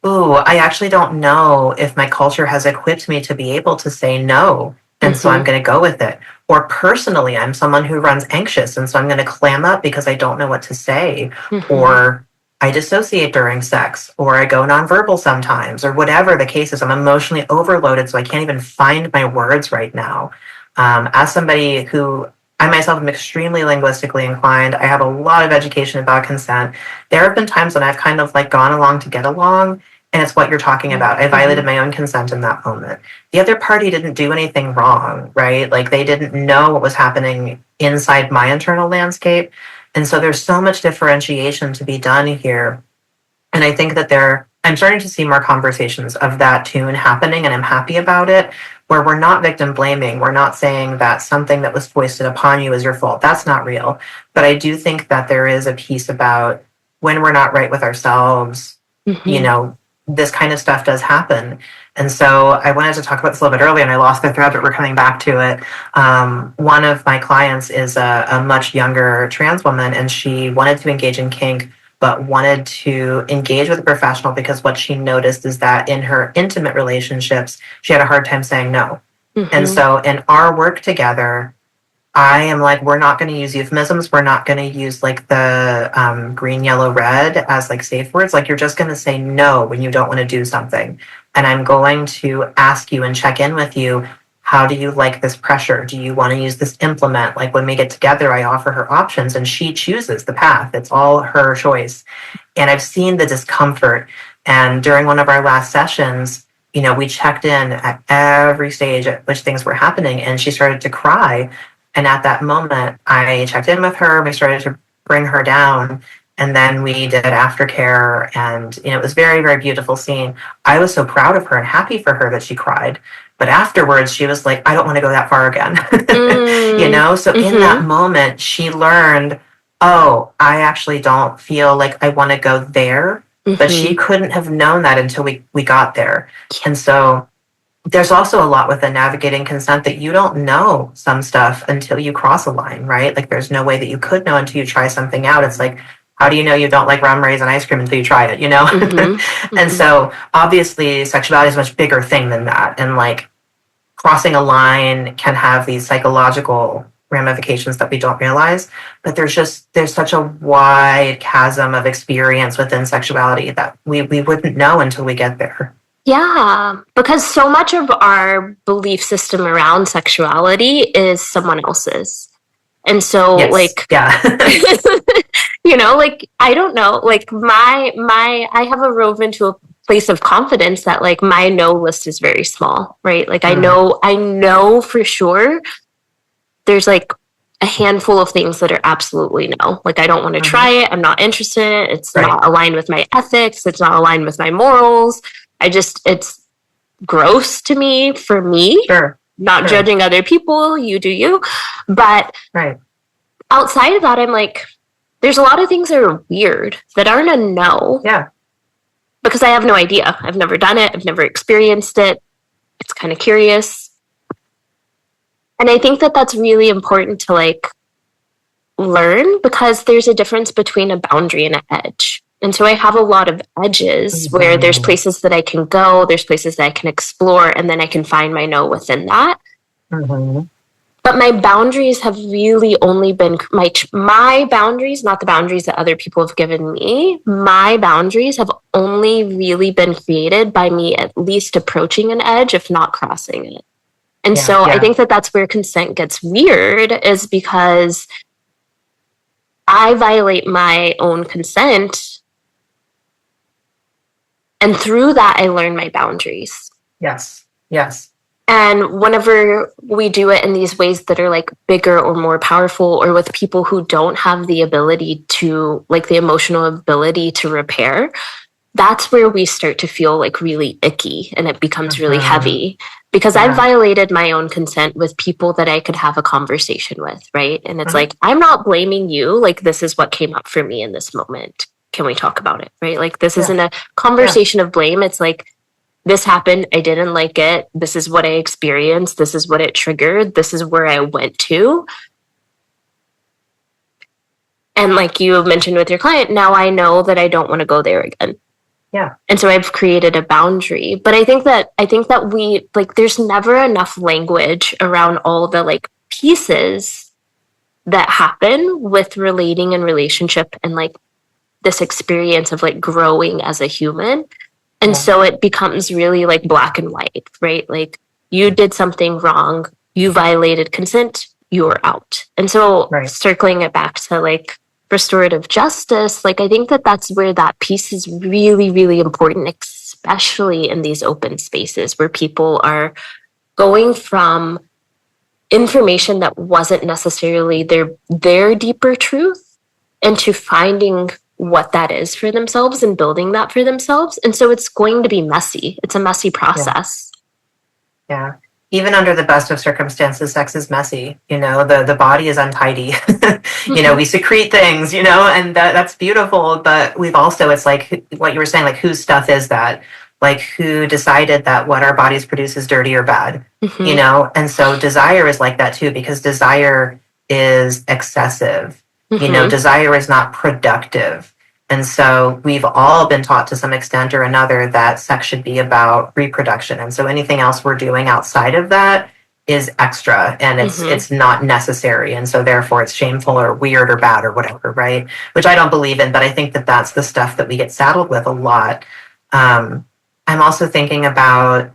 B: ooh, I actually don't know if my culture has equipped me to be able to say no. And so I'm going to go with it. Or personally, I'm someone who runs anxious. And so I'm going to clam up because I don't know what to say. Or I dissociate during sex, or I go nonverbal sometimes, or whatever the case is. I'm emotionally overloaded, so I can't even find my words right now. As somebody who, I myself am extremely linguistically inclined, I have a lot of education about consent. There have been times when I've kind of like gone along to get along, and it's what you're talking about. I violated my own consent in that moment. The other party didn't do anything wrong, right? Like they didn't know what was happening inside my internal landscape. And so there's so much differentiation to be done here. And I think that I'm starting to see more conversations of that tune happening, and I'm happy about it, where we're not victim blaming. We're not saying that something that was foisted upon you is your fault. That's not real. But I do think that there is a piece about when we're not right with ourselves, you know, this kind of stuff does happen. And so I wanted to talk about this a little bit earlier, and I lost the thread, but we're coming back to it. One of my clients is a much younger trans woman, and she wanted to engage in kink, but wanted to engage with a professional because what she noticed is that in her intimate relationships, she had a hard time saying no. And so in our work together, I am like, we're not going to use euphemisms. We're not going to use like the green, yellow, red as like safe words. Like, you're just going to say no when you don't want to do something. And I'm going to ask you and check in with you. How do you like this pressure? Do you want to use this implement? Like, when we get together, I offer her options and she chooses the path. It's all her choice. And I've seen the discomfort. And during one of our last sessions, we checked in at every stage at which things were happening, and she started to cry. And at that moment, I checked in with her. We started to bring her down. And then we did aftercare. And, it was very, very beautiful scene. I was so proud of her and happy for her that she cried. But afterwards, she was like, I don't want to go that far again. So in that moment, she learned, oh, I actually don't feel like I want to go there. But she couldn't have known that until we got there. And so there's also a lot with the navigating consent that you don't know some stuff until you cross a line, right? Like, there's no way that you could know until you try something out. It's like, how do you know you don't like rum raisin ice cream until you try it, And so obviously sexuality is a much bigger thing than that. And like, crossing a line can have these psychological ramifications that we don't realize, but there's such a wide chasm of experience within sexuality that we wouldn't know until we get there.
A: Yeah, because so much of our belief system around sexuality is someone else's. And so,
B: yes.
A: like,
B: yeah.
A: Like, I don't know, like, I have evolved into a place of confidence that, like, my no list is very small, right? Like, I know for sure there's, like, a handful of things that are absolutely no. Like, I don't want to try it. I'm not interested. It's not aligned with my ethics. It's not aligned with my morals. It's gross to me, for me.
B: Sure.
A: Not judging other people. You do you. But outside of that, I'm like, there's a lot of things that are weird that aren't a no.
B: Yeah.
A: Because I have no idea. I've never done it. I've never experienced it. It's kind of curious. And I think that that's really important to, like, learn, because there's a difference between a boundary and an edge. And so I have a lot of edges where there's places that I can go, there's places that I can explore, and then I can find my no within that. But my boundaries have really only been my boundaries, not the boundaries that other people have given me. My boundaries have only really been created by me at least approaching an edge, if not crossing it. And so I think that that's where consent gets weird, is because I violate my own consent. And through that, I learn my boundaries.
B: Yes.
A: And whenever we do it in these ways that are, like, bigger or more powerful, or with people who don't have the ability to, like, the emotional ability to repair, that's where we start to feel, like, really icky, and it becomes really heavy. Because I've violated my own consent with people that I could have a conversation with, right? And it's like, I'm not blaming you. Like, this is what came up for me in this moment. Can we talk about it, right? Like, this isn't a conversation of blame. It's like, this happened. I didn't like it. This is what I experienced. This is what it triggered. This is where I went to. And like you mentioned with your client, now I know that I don't want to go there again.
B: Yeah.
A: And so I've created a boundary. But I think that we, like, there's never enough language around all the, like, pieces that happen with relating and relationship, and, like, this experience of, like, growing as a human. And so it becomes really, like, black and white, right? Like, you did something wrong, you violated consent, you're out. And so circling it back to, like, restorative justice, like, I think that that's where that piece is really, really important, especially in these open spaces where people are going from information that wasn't necessarily their deeper truth into finding what that is for themselves and building that for themselves. And so it's going to be messy. It's a messy process.
B: Yeah. Even under the best of circumstances, sex is messy. The body is untidy. We secrete things, and that's beautiful. But we've also, it's like what you were saying, like, whose stuff is that? Like, who decided that what our bodies produce is dirty or bad? And so desire is like that too, because desire is excessive. Desire is not productive. And so we've all been taught to some extent or another that sex should be about reproduction. And so anything else we're doing outside of that is extra and it's not necessary, and so therefore it's shameful or weird or bad or whatever, right? Which I don't believe in, but I think that that's the stuff that we get saddled with a lot. I'm also thinking about,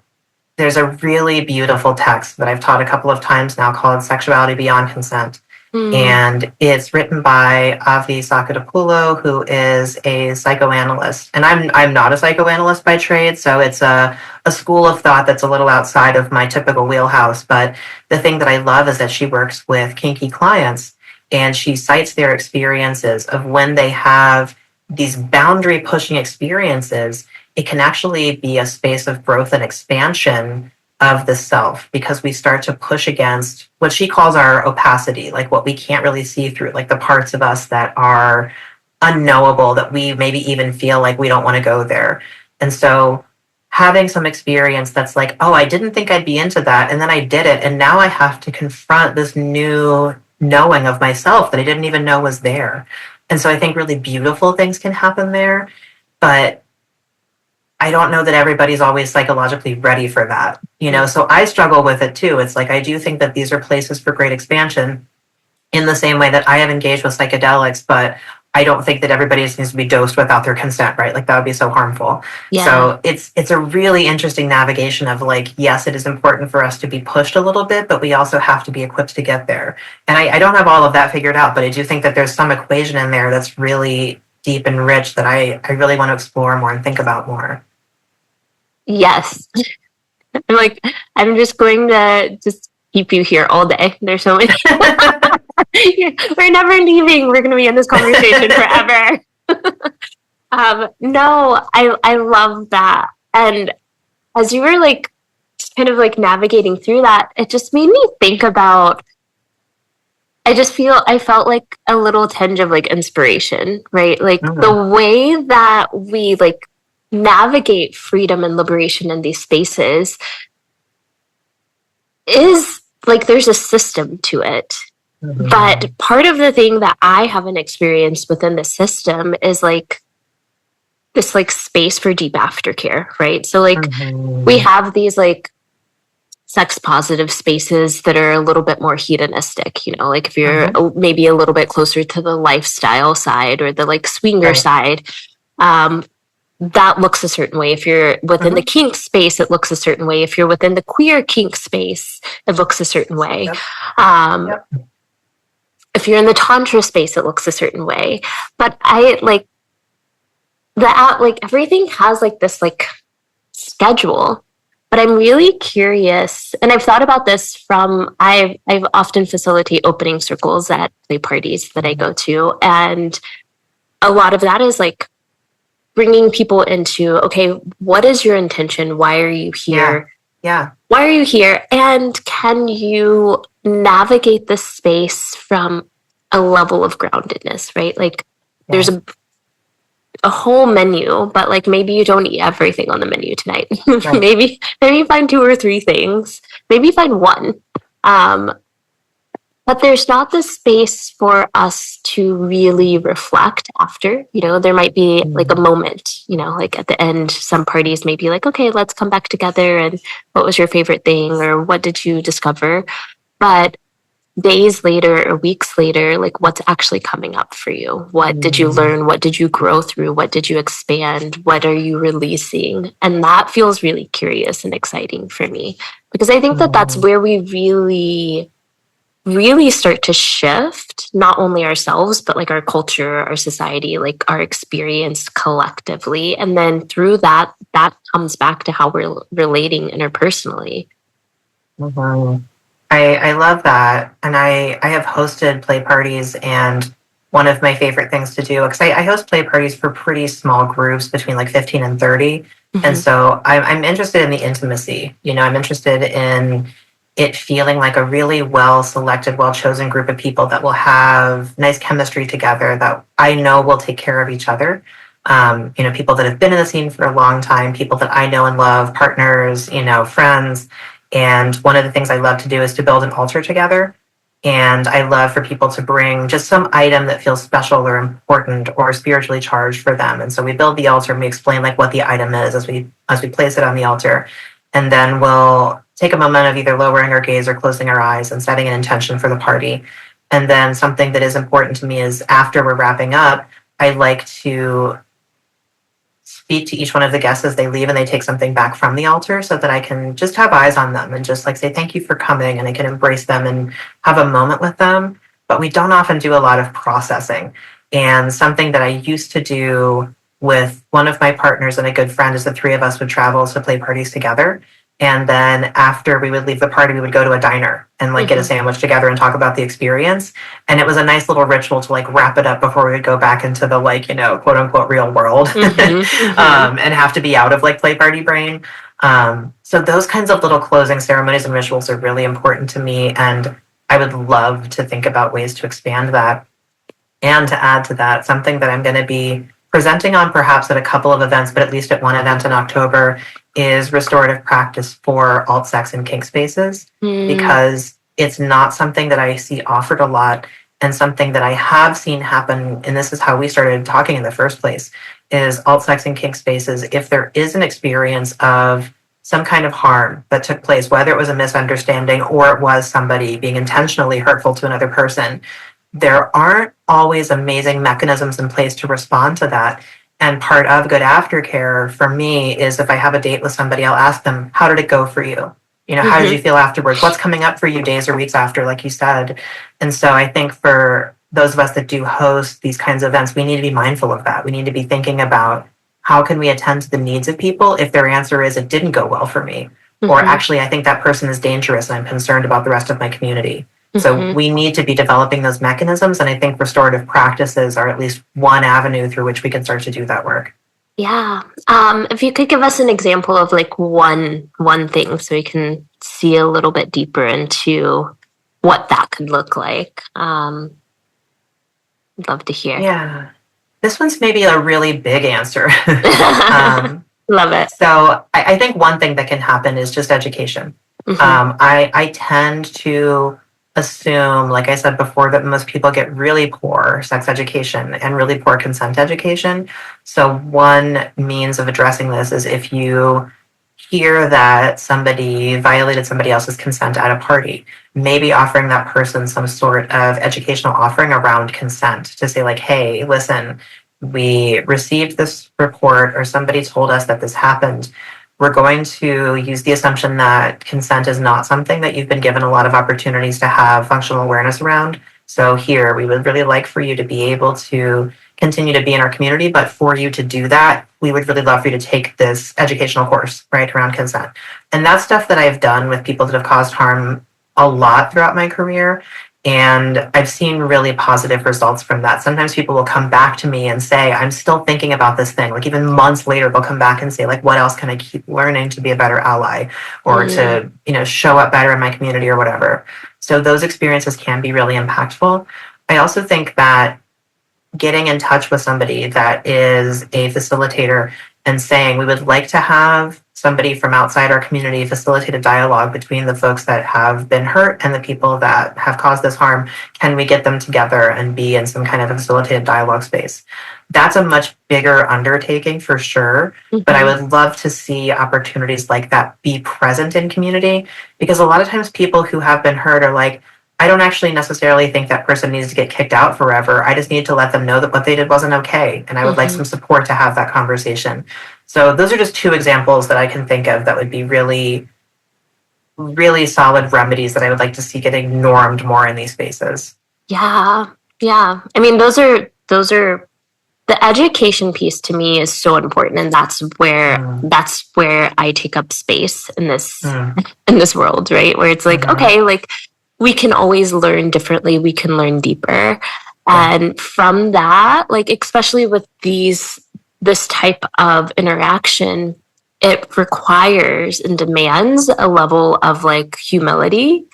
B: there's a really beautiful text that I've taught a couple of times now called Sexuality Beyond Consent. And it's written by Avi Sakatapulo, who is a psychoanalyst. And I'm not a psychoanalyst by trade, so it's a school of thought that's a little outside of my typical wheelhouse. But the thing that I love is that she works with kinky clients, and she cites their experiences of when they have these boundary pushing experiences. It can actually be a space of growth and expansion of the self, because we start to push against what she calls our opacity, like what we can't really see through, like the parts of us that are unknowable, that we maybe even feel like we don't want to go there. And so having some experience that's like, oh, I didn't think I'd be into that, and then I did it, and now I have to confront this new knowing of myself that I didn't even know was there. And so I think really beautiful things can happen there, but I don't know that everybody's always psychologically ready for that, you know? So I struggle with it too. It's like, I do think that these are places for great expansion in the same way that I have engaged with psychedelics, but I don't think that everybody needs to be dosed without their consent, right? Like that would be so harmful.
A: Yeah.
B: So it's a really interesting navigation of like, yes, it is important for us to be pushed a little bit, but we also have to be equipped to get there. And I don't have all of that figured out, but I do think that there's some equation in there that's really deep and rich that I really want to explore more and think about more.
A: Yes. I'm like, I'm just going to just keep you here all day. There's so many. We're never leaving. We're going to be in this conversation forever. No, I love that. And as you were like, kind of like navigating through that, it just made me think about, I felt like a little tinge of like inspiration, right? Like the way that we like navigate freedom and liberation in these spaces is like there's a system to it. But part of the thing that I haven't experienced within the system is like this like space for deep aftercare, right? So like we have these like sex positive spaces that are a little bit more hedonistic, you know, like if you're maybe a little bit closer to the lifestyle side or the like swinger side, that looks a certain way. If you're within the kink space, it looks a certain way. If you're within the queer kink space, it looks a certain way. If you're in the tantra space, it looks a certain way. But I like like everything has like this like schedule. But I'm really curious, and I've thought about this from I've often facilitate opening circles at play parties that I go to, and a lot of that is like bringing people into, okay, what is your intention? Why are you here?
B: Yeah.
A: Why are you here? And can you navigate this space from a level of groundedness, right? Like there's a whole menu, but like maybe you don't eat everything on the menu tonight. maybe find 2 or 3 things. Maybe find one. But there's not the space for us to really reflect after. You know, there might be like a moment, you know, like at the end, some parties may be like, okay, let's come back together. And what was your favorite thing? Or what did you discover? But days later or weeks later, like what's actually coming up for you? What did you learn? What did you grow through? What did you expand? What are you releasing? And that feels really curious and exciting for me, because I think that that's where we really start to shift not only ourselves, but like our culture, our society, like our experience collectively. And then through that comes back to how we're relating interpersonally.
B: I love that. And I have hosted play parties, and one of my favorite things to do, because I host play parties for pretty small groups between like 15 and 30. And so I'm interested in the intimacy. You know, I'm interested in it feeling like a really well-selected, well-chosen group of people that will have nice chemistry together, that I know will take care of each other. You know, people that have been in the scene for a long time, people that I know and love, partners, you know, friends. And one of the things I love to do is to build an altar together. And I love for people to bring just some item that feels special or important or spiritually charged for them. And so we build the altar and we explain like what the item is as we place it on the altar. And then we'll take a moment of either lowering our gaze or closing our eyes and setting an intention for the party. And then something that is important to me is after we're wrapping up, I like to speak to each one of the guests as they leave and they take something back from the altar so that I can just have eyes on them and just like say thank you for coming, and I can embrace them and have a moment with them. But we don't often do a lot of processing. And something that I used to do with one of my partners and a good friend is the three of us would travel to play parties together. And then after we would leave the party, we would go to a diner and like get a sandwich together and talk about the experience. And it was a nice little ritual to like wrap it up before we would go back into the like, quote unquote real world and have to be out of like play party brain. So those kinds of little closing ceremonies and rituals are really important to me. And I would love to think about ways to expand that. And to add to that, something that I'm going to be presenting on perhaps at a couple of events, but at least at one event in October, is restorative practice for alt sex and kink spaces, because it's not something that I see offered a lot, and something that I have seen happen, and this is how we started talking in the first place, is alt sex and kink spaces, if there is an experience of some kind of harm that took place, whether it was a misunderstanding or it was somebody being intentionally hurtful to another person, there aren't always amazing mechanisms in place to respond to that. And part of good aftercare for me is if I have a date with somebody, I'll ask them, how did it go for you? How did you feel afterwards? What's coming up for you days or weeks after, like you said? And so I think for those of us that do host these kinds of events, we need to be mindful of that. We need to be thinking about how can we attend to the needs of people if their answer is it didn't go well for me, or actually I think that person is dangerous and I'm concerned about the rest of my community. So we need to be developing those mechanisms, and I think restorative practices are at least one avenue through which we can start to do that work.
A: Yeah. If you could give us an example of like one thing so we can see a little bit deeper into what that could look like. I'd love to hear.
B: Yeah. This one's maybe a really big answer.
A: Love it.
B: So I think one thing that can happen is just education. I tend to assume, like I said before, that most people get really poor sex education and really poor consent education. So one means of addressing this is if you hear that somebody violated somebody else's consent at a party, maybe offering that person some sort of educational offering around consent to say like, hey, listen, we received this report or somebody told us that this happened. We're going to use the assumption that consent is not something that you've been given a lot of opportunities to have functional awareness around. So here, we would really like for you to be able to continue to be in our community, but for you to do that, we would really love for you to take this educational course, right, around consent. And that's stuff that I've done with people that have caused harm a lot throughout my career. And I've seen really positive results from that. Sometimes people will come back to me and say, I'm still thinking about this thing. Like even months later, they'll come back and say, like, what else can I keep learning to be a better ally or to, show up better in my community or whatever. So those experiences can be really impactful. I also think that getting in touch with somebody that is a facilitator and saying, we would like to have somebody from outside our community facilitate a dialogue between the folks that have been hurt and the people that have caused this harm. Can we get them together and be in some kind of a facilitated dialogue space? That's a much bigger undertaking for sure, but I would love to see opportunities like that be present in community, because a lot of times people who have been hurt are like, I don't actually necessarily think that person needs to get kicked out forever. I just need to let them know that what they did wasn't okay. And I would like some support to have that conversation. So those are just two examples that I can think of that would be really, really solid remedies that I would like to see getting normed more in these spaces.
A: Yeah. Yeah. I mean, those are the education piece to me is so important. And that's where I take up space in this in this world, right? Where it's like, okay, like we can always learn differently. We can learn deeper. And from that, like, especially with this type of interaction, it requires and demands a level of like humility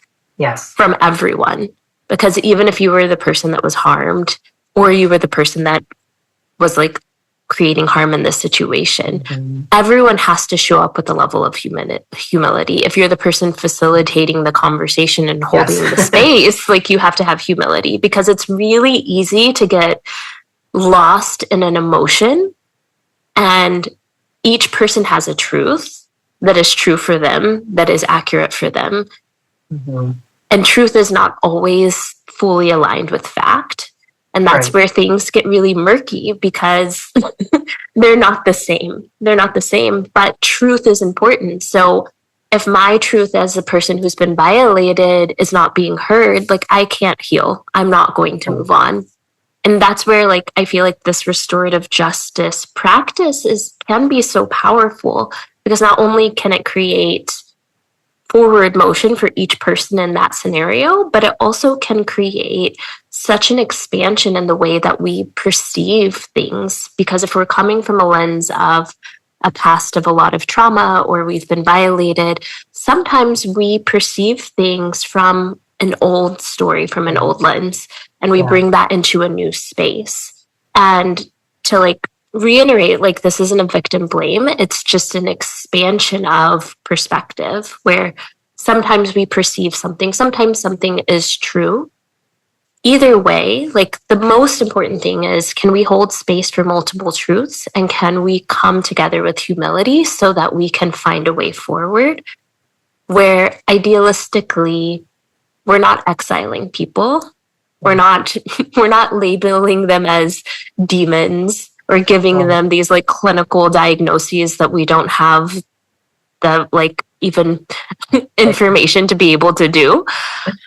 A: from everyone. Because even if you were the person that was harmed, or you were the person that was like creating harm in this situation, everyone has to show up with a level of humility. If you're the person facilitating the conversation and holding the space, like you have to have humility, because it's really easy to get lost in an emotion, and each person has a truth that is true for them, that is accurate for them.
B: Mm-hmm.
A: And truth is not always fully aligned with fact. And that's
B: Right.
A: where things get really murky because they're not the same. They're not the same, but truth is important. So if my truth as a person who's been violated is not being heard, like I can't heal. I'm not going to move on. And that's where like I feel like this restorative justice practice is can be so powerful because not only can it create forward motion for each person in that scenario, but it also can create such an expansion in the way that we perceive things. Because if we're coming from a lens of a past of a lot of trauma or we've been violated, sometimes we perceive things from an old story, from an old lens, and we bring that into a new space. And to like reiterate, like this isn't a victim blame, it's just an expansion of perspective where sometimes we perceive something, sometimes something is true. Either way, like the most important thing is can we hold space for multiple truths and can we come together with humility so that we can find a way forward where idealistically we're not exiling people, we're not we're not labeling them as demons or giving them these like clinical diagnoses that we don't have the like even information to be able to do.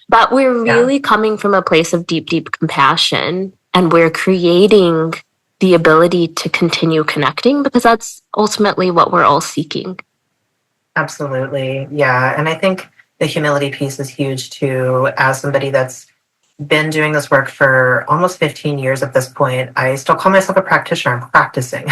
A: But we're really coming from a place of deep, deep compassion and we're creating the ability to continue connecting because that's ultimately what we're all seeking.
B: Absolutely. Yeah. And I think the humility piece is huge too. As somebody that's been doing this work for almost 15 years at this point, I still call myself a practitioner. I'm practicing.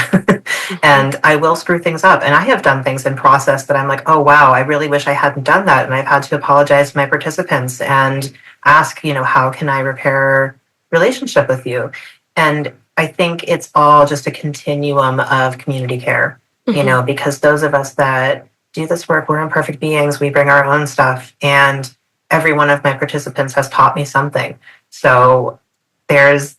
B: And I will screw things up. And I have done things in process that I'm like, oh, wow, I really wish I hadn't done that. And I've had to apologize to my participants and ask, how can I repair relationship with you? And I think it's all just a continuum of community care, because those of us that do this work, we're imperfect beings, we bring our own stuff. And every one of my participants has taught me something. So there's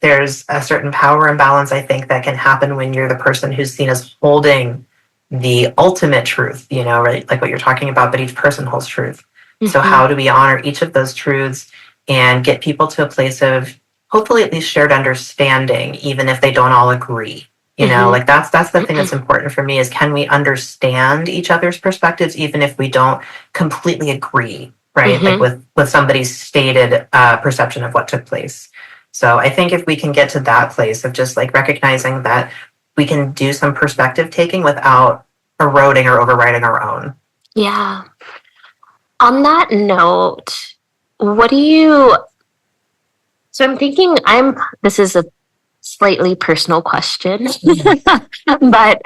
B: a certain power imbalance, I think, that can happen when you're the person who's seen as holding the ultimate truth, right? Like what you're talking about, but each person holds truth. Mm-hmm. So how do we honor each of those truths and get people to a place of hopefully at least shared understanding, even if they don't all agree? Like that's the thing that's important for me is can we understand each other's perspectives, even if we don't completely agree, right? Like with somebody's stated perception of what took place. So I think if we can get to that place of just like recognizing that we can do some perspective taking without eroding or overriding our own.
A: Yeah. On that note, what do you... So I'm thinking this is a slightly personal question, but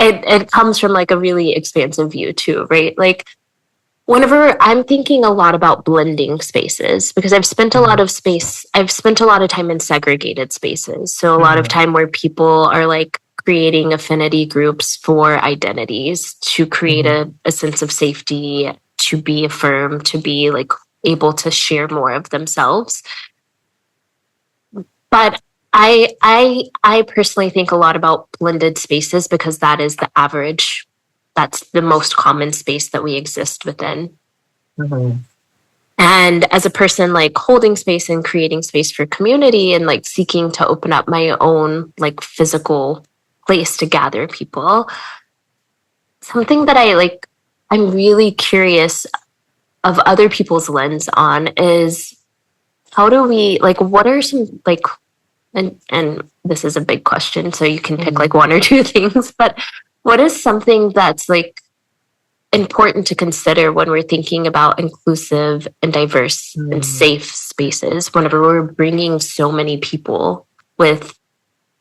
A: it comes from like a really expansive view too, right? Like whenever I'm thinking a lot about blending spaces, because I've spent a lot of time in segregated spaces. So a lot of time where people are like creating affinity groups for identities to create a sense of safety, to be affirmed, to be like able to share more of themselves. But I personally think a lot about blended spaces because that is the average. That's the most common space that we exist within. Mm-hmm. And as a person like holding space and creating space for community and like seeking to open up my own like physical place to gather people, something that I'm really curious of other people's lens on is how do we like what are some like and this is a big question, so you can pick like one or two things, but what is something that's like important to consider when we're thinking about inclusive and diverse and safe spaces whenever we're bringing so many people with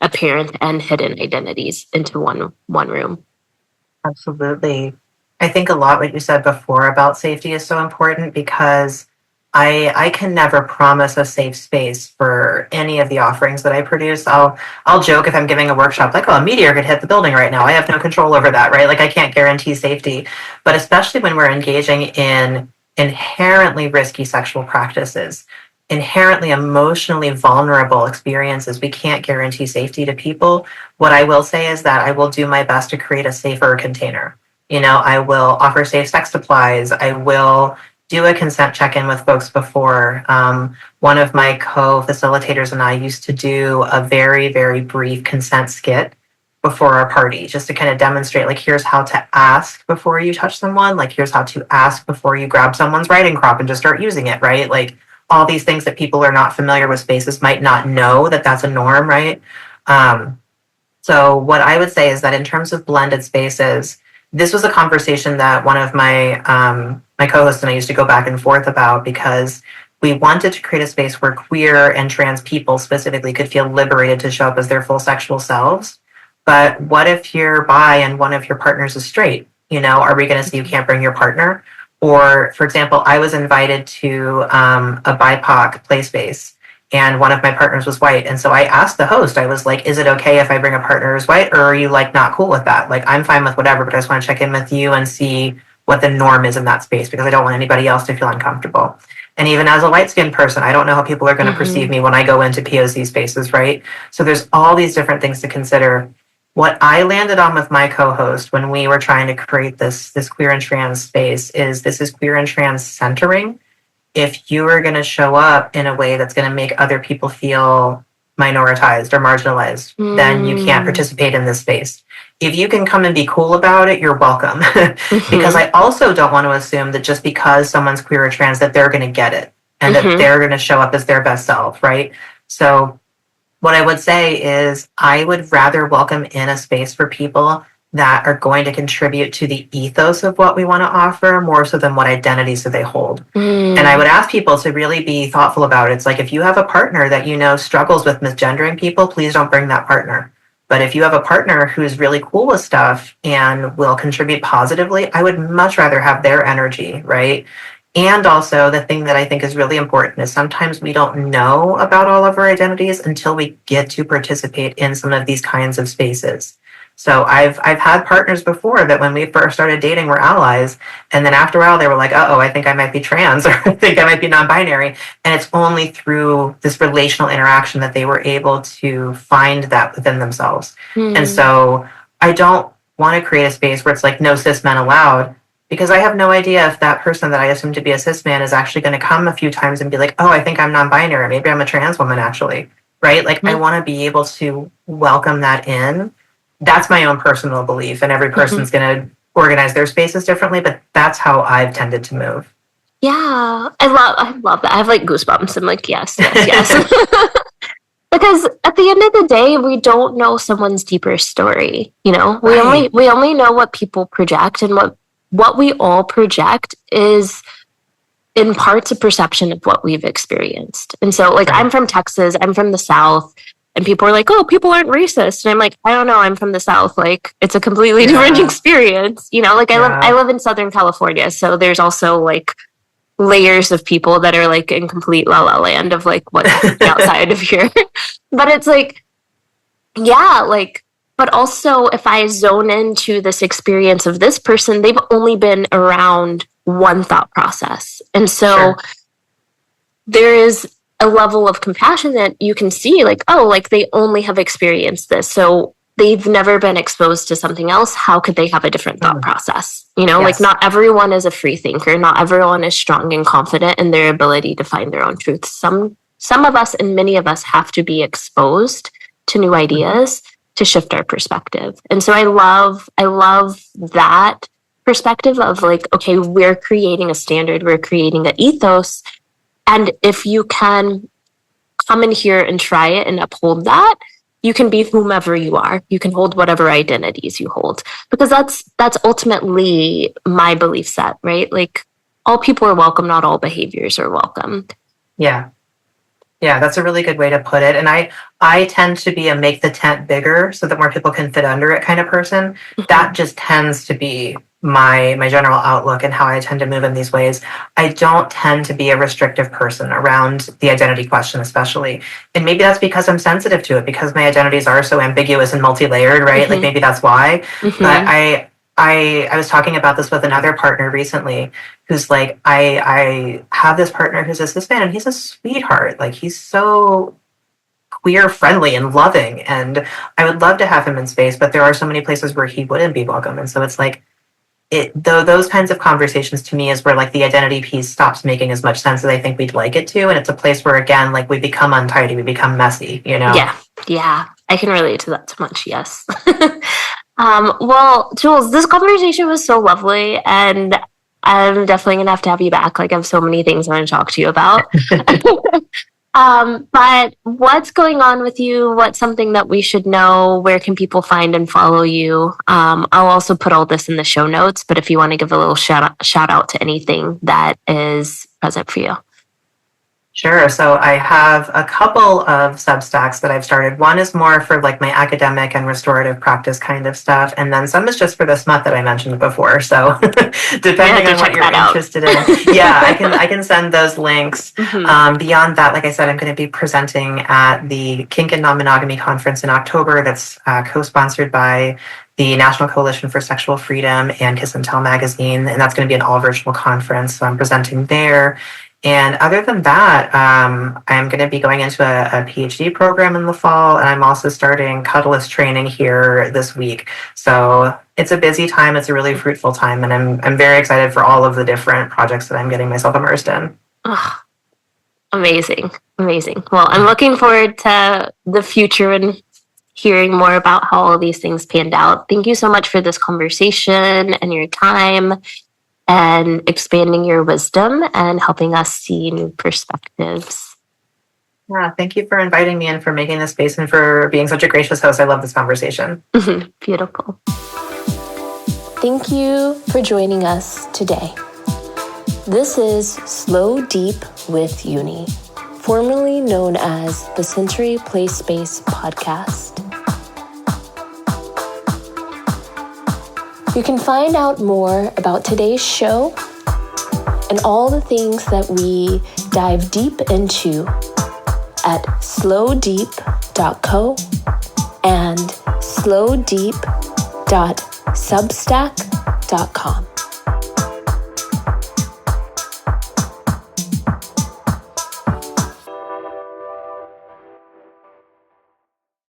A: apparent and hidden identities into one room?
B: Absolutely. I think a lot what you said before about safety is so important because I can never promise a safe space for any of the offerings that I produce. I'll joke if I'm giving a workshop like, oh, a meteor could hit the building right now. I have no control over that, right? Like I can't guarantee safety. But especially when we're engaging in inherently risky sexual practices, inherently emotionally vulnerable experiences, we can't guarantee safety to people. What I will say is that I will do my best to create a safer container. I will offer safe sex supplies. I will do a consent check-in with folks before. One of my co-facilitators and I used to do a very, very brief consent skit before our party, just to kind of demonstrate, like, here's how to ask before you touch someone. Like, here's how to ask before you grab someone's riding crop and just start using it, right? Like, all these things that people are not familiar with spaces might not know that that's a norm, right? So what I would say is that in terms of blended spaces, this was a conversation that one of my co-hosts and I used to go back and forth about, because we wanted to create a space where queer and trans people specifically could feel liberated to show up as their full sexual selves. But what if you're bi and one of your partners is straight? Are we going to say you can't bring your partner? Or, for example, I was invited to a BIPOC play space, and one of my partners was white. And so I asked the host, I was like, is it okay if I bring a partner who's white, or are you like not cool with that? Like, I'm fine with whatever, but I just want to check in with you and see what the norm is in that space, because I don't want anybody else to feel uncomfortable. And even as a light-skinned person, I don't know how people are going to perceive me when I go into POC spaces, right? So there's all these different things to consider. What I landed on with my co-host when we were trying to create this queer and trans space is, this is queer and trans centering. If you are going to show up in a way that's going to make other people feel minoritized or marginalized, then you can't participate in this space. If you can come and be cool about it, you're welcome. Because I also don't want to assume that just because someone's queer or trans that they're going to get it and that they're going to show up as their best self, right? So what I would say is, I would rather welcome in a space for people that are going to contribute to the ethos of what we want to offer, more so than what identities do they hold. And I would ask people to really be thoughtful about it. It's like, if you have a partner that struggles with misgendering people, please don't bring that partner. But if you have a partner who's really cool with stuff and will contribute positively, I would much rather have their energy, right? And also, the thing that I think is really important is, sometimes we don't know about all of our identities until we get to participate in some of these kinds of spaces. So I've had partners before that when we first started dating were allies, and then after a while they were like, oh, I think I might be trans, or I think I might be non-binary. And it's only through this relational interaction that they were able to find that within themselves. And so I don't want to create a space where it's like, no cis men allowed, because I have no idea if that person that I assume to be a cis man is actually going to come a few times and be like, oh, I think I'm non-binary. Maybe I'm a trans woman, actually. Right? Like, I want to be able to welcome that in. That's my own personal belief, and every person's going to organize their spaces differently, but that's how I've tended to move.
A: Yeah, I love that. I have like goosebumps. I'm like, yes. Because at the end of the day, we don't know someone's deeper story. We only know what people project, and what we all project is in parts a perception of what we've experienced. And so, like, I'm from Texas, I'm from the South, and people are like, oh, people aren't racist. And I'm like, I don't know, I'm from the South. Like, it's a completely different experience. I live in Southern California, so there's also like layers of people that are like in complete la la land of like what's outside of here. But it's like, yeah, like, but also if I zone into this experience of this person, they've only been around one thought process. And so there is a level of compassion that you can see, like, oh, like they only have experienced this. So they've never been exposed to something else. How could they have a different thought process? Like, not everyone is a free thinker. Not everyone is strong and confident in their ability to find their own truth. Some of us and many of us have to be exposed to new ideas to shift our perspective. And so I love that perspective of like, okay, we're creating a standard, we're creating an ethos. And if you can come in here and try it and uphold that, you can be whomever you are. You can hold whatever identities you hold, because that's ultimately my belief set, right? Like, all people are welcome, not all behaviors are welcome.
B: Yeah, that's a really good way to put it. And I tend to be a make the tent bigger so that more people can fit under it kind of person. That just tends to be my general outlook and how I tend to move in these ways. I don't tend to be a restrictive person around the identity question, especially. And maybe that's because I'm sensitive to it, because my identities are so ambiguous and multi-layered, right? Like, maybe that's why. But I was talking about this with another partner recently, who's like, I have this partner who's a cis man, and he's a sweetheart. Like, he's so queer friendly and loving, and I would love to have him in space, but there are so many places where he wouldn't be welcome. And so it's like, though those kinds of conversations to me is where like the identity piece stops making as much sense as I think we'd like it to, and it's a place where again like we become untidy, we become messy, you know.
A: Yeah, I can relate to that so much. Yes. Well, Jules, this conversation was so lovely, and I'm definitely gonna have to have you back. Like, I have so many things I want to talk to you about. But what's going on with you? What's something that we should know? Where can people find and follow you? I'll also put all this in the show notes, but if you want to give a little shout out to anything that is present for you.
B: Sure. So I have a couple of Substacks that I've started. One is more for like my academic and restorative practice kind of stuff. And then some is just for the smut that I mentioned before. So depending on what you're interested in. Yeah, I can send those links. Mm-hmm. Beyond that, like I said, I'm going to be presenting at the Kink and Non-Monogamy Conference in October. That's co-sponsored by the National Coalition for Sexual Freedom and Kiss and Tell magazine. And that's going to be an all virtual conference. So I'm presenting there. And other than that, I'm going to be going into a PhD program in the fall, and I'm also starting Cuddlist training here this week. So it's a busy time. It's a really fruitful time, and I'm very excited for all of the different projects that I'm getting myself immersed in.
A: Oh, amazing. Well, I'm looking forward to the future and hearing more about how all these things panned out. Thank you so much for this conversation and your time, and expanding your wisdom and helping us see new perspectives.
B: Yeah, thank you for inviting me and for making this space and for being such a gracious host. I love this conversation.
A: Beautiful. Thank you for joining us today. This is Slow Deep with Uni, formerly known as the Sensory Playspace podcast. You can find out more about today's show and all the things that we dive deep into at slowdeep.co and slowdeep.substack.com.